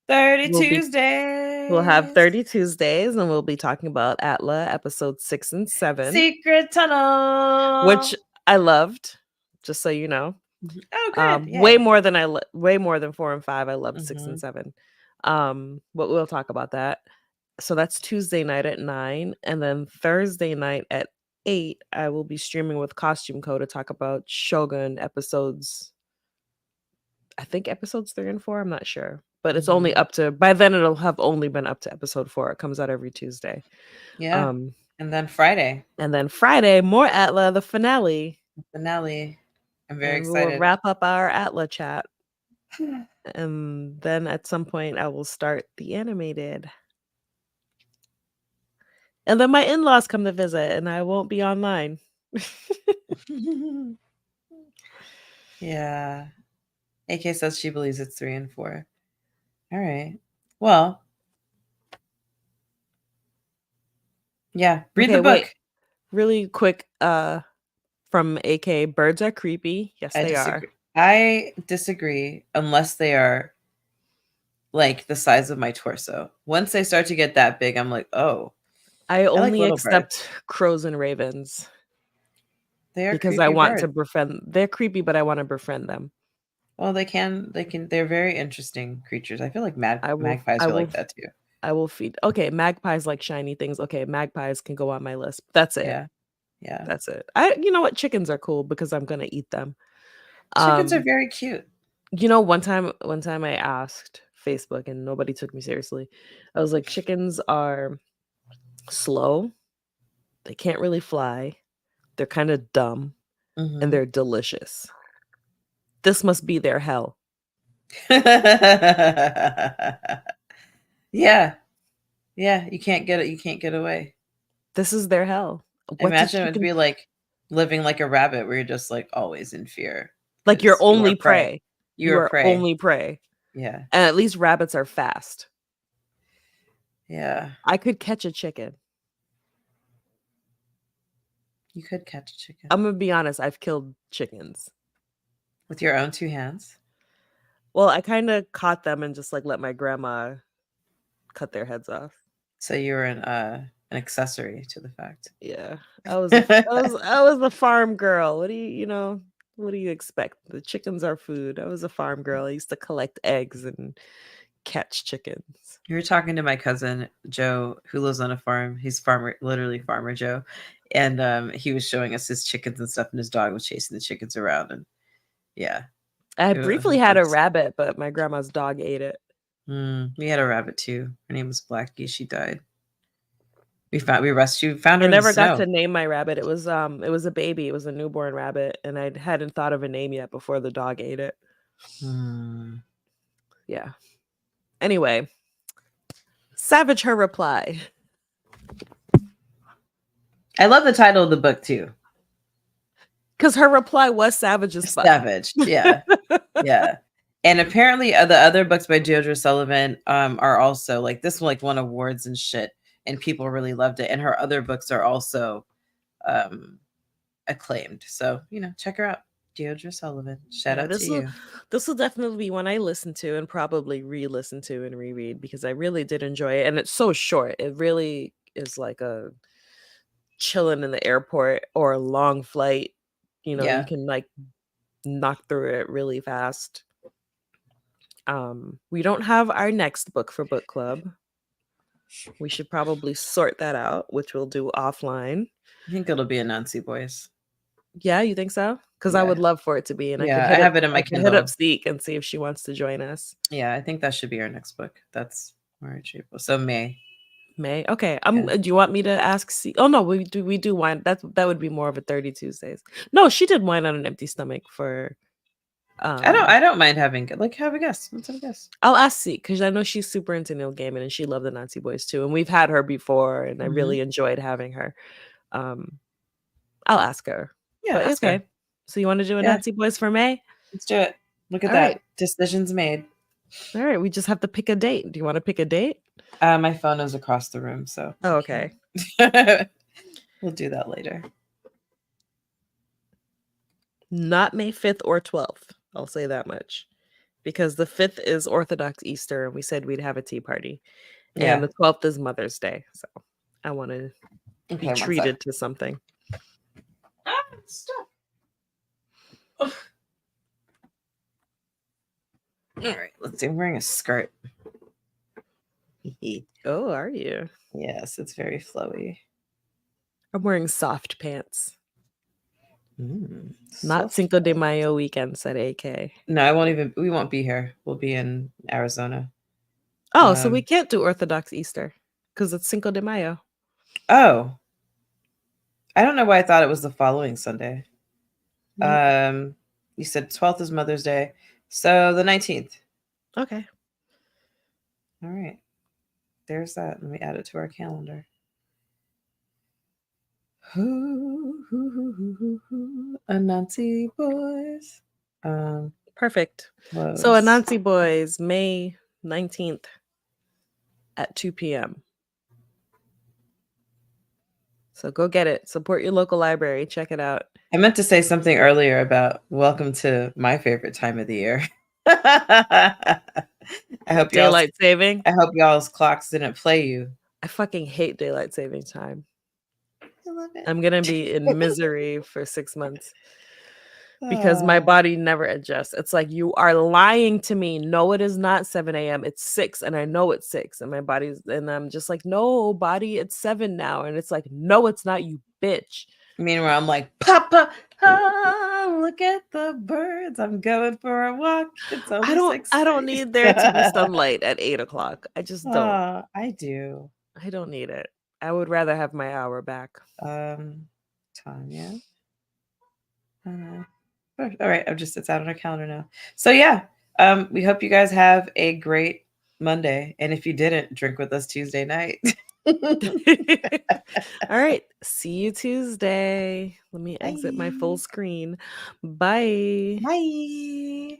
30 we'll be we'll have Tuesdays. 30 Tuesdays and we'll be talking about Atla episodes 6 and 7, Secret which tunnel. I loved, just so you know. Mhm. Oh, good. Way Yay. more than way more than 4 and 5. I loved 6 and Mhm. 7. But we'll talk about that. So that's Tuesday night at 9, and then Thursday night at 8, I will be streaming with Costume Co to talk about Shogun episodes. I think episodes 3 and 4, I'm not sure. But it's only Mhm. up to by then it'll have only been up to episode 4. It comes out every Tuesday. Yeah. Um, And then Friday, and then Friday, more Atla, the finale, finale. I'm very and we will excited. wrap up our Atla chat. And then at some point I will start the animated. And then my in-laws come to visit and I won't be online. Yeah. AK says she believes it's 3 and 4. All right. Well, yeah. Read the Okay, wait. book. Really quick from AK, birds are creepy. Yes, I they are. disagree. I disagree unless they are like the size of my torso. Once they start to get that big, I'm like, oh, I I like only little birds. accept crows and ravens They are because I creepy want to birds. befriend. They're creepy, but I want to befriend them. Well, they're very interesting creatures. I feel like I will magpies I are will like that too. I will feed. Okay, magpies like shiny things. Okay, magpies can go on my list. That's it. Yeah. Yeah. That's it. You know what? Chickens are cool because I'm gonna eat them. Chickens are Um, very cute. one time I asked Facebook and nobody took me seriously. I was like, chickens are slow, they can't really fly, they're kind of dumb, and Hmm. they're delicious. This must be their hell. Yeah. Yeah, you can't get it. You can't get away. This is their hell. What does Imagine it would chicken be like living like a rabbit where you're just like always in fear like you're because you are only prey. prey. You You are are prey. only prey. Yeah. And at least rabbits are fast. Yeah. I could catch a chicken. You could catch a chicken I'm gonna be honest, I've killed chickens. with your own two hands. Well, I kind of caught them and just like let my grandma cut their heads off. So you were an accessory to the fact. Yeah, I was a farm girl. What do what do you expect? The chickens are food. I was a farm girl. I used to collect eggs and catch chickens. You were talking to my cousin Joe, who lives on a farm. He's farmer, literally Farmer Joe, and he was showing us his chickens and stuff, and his dog was chasing the chickens around, and yeah, I it was briefly had a nuts. rabbit, but my grandma's dog ate it. We had a rabbit too. Her name was Blackie. She died. We rescued, found I her in the never got snow. to name my rabbit. It was a baby. It was a newborn rabbit, and I hadn't thought of a name yet before the dog ate it. Yeah. Anyway, savage her reply. I love the title of the book too. Because her reply was savage as fuck. Savage. Yeah. Yeah. And apparently the other books by Deirdre Sullivan are also like this one, like won awards and shit, and people really loved it. And her other books are also acclaimed. So, check her out. Deirdre Sullivan. Shout out to you. This will definitely be one I listen to and probably re-listen to and reread because I really did enjoy it. And it's so short. It really is like a chilling in the airport or a long flight. You can like knock through it really fast. We don't have our next book for book club. We should probably sort that out, which we'll do offline. I think it'll be Anansi Boys. Yeah, you think so? Because I would love for it to be, and I have it in my could hit up Kindle. Seek and see if she wants to join us. Yeah, I think that should be our next book. That's March, April. So May. Okay. Do you want me to ask Seek? Oh no, we do wine. That would be more of a 30 Tuesdays. No, she did wine on an empty stomach for. I don't mind having have a guess. Let's have a guess. I'll ask Seek because I know she's super into Neil Gaiman and she loved the Nazi Boys too, and we've had her before, and I really enjoyed having her. I'll ask her. Yeah, but ask okay. her. So you want to do a Nazi Boys for May? Let's do it. Look at that. Right. Decisions made. All right, we just have to pick a date. Do you want to pick a date? My phone is across the room, so. Oh, okay. We'll do that later. Not May 5th or 12th. I'll say that much. Because the 5th is Orthodox Easter, and we said we'd have a tea party. Yeah. And the 12th is Mother's Day. So I want to be treated to something. Stop. Oh. All right, let's see. I'm wearing a skirt. Oh, are you? Yes, it's very flowy. I'm wearing soft pants. Not Cinco de Mayo weekend, said AK. No, we won't be here. We'll be in Arizona. Oh, so we can't do Orthodox Easter because it's Cinco de Mayo. Oh. I don't know why I thought it was the following Sunday. You said 12th is Mother's Day. So the 19th. Okay. All right. There's that. Let me add it to our calendar. Anansi Boys. Perfect. So Anansi Boys, May 19th at 2 p.m. So go get it. Support your local library. Check it out. I meant to say something earlier about welcome to my favorite time of the year. I hope daylight saving. I hope y'all's clocks didn't play you. I fucking hate daylight saving time. I love it. I'm gonna be in misery for 6 months because my body never adjusts. It's like you are lying to me. No, it is not 7 a.m. It's 6, and I know it's 6, and and I'm just like, no, body, it's 7 now, and it's like, no, it's not, you bitch. Meanwhile, I'm like, Papa, look at the birds. I'm going for a walk. It's only I don't need there to be sunlight at 8 o'clock. I just don't. I do. I don't need it. I would rather have my hour back. Tanya. All right, it's out on our calendar now. So yeah, we hope you guys have a great Monday, and if you didn't, drink with us Tuesday night. All right. See you Tuesday. Let me exit my full Bye. screen. Bye. Bye.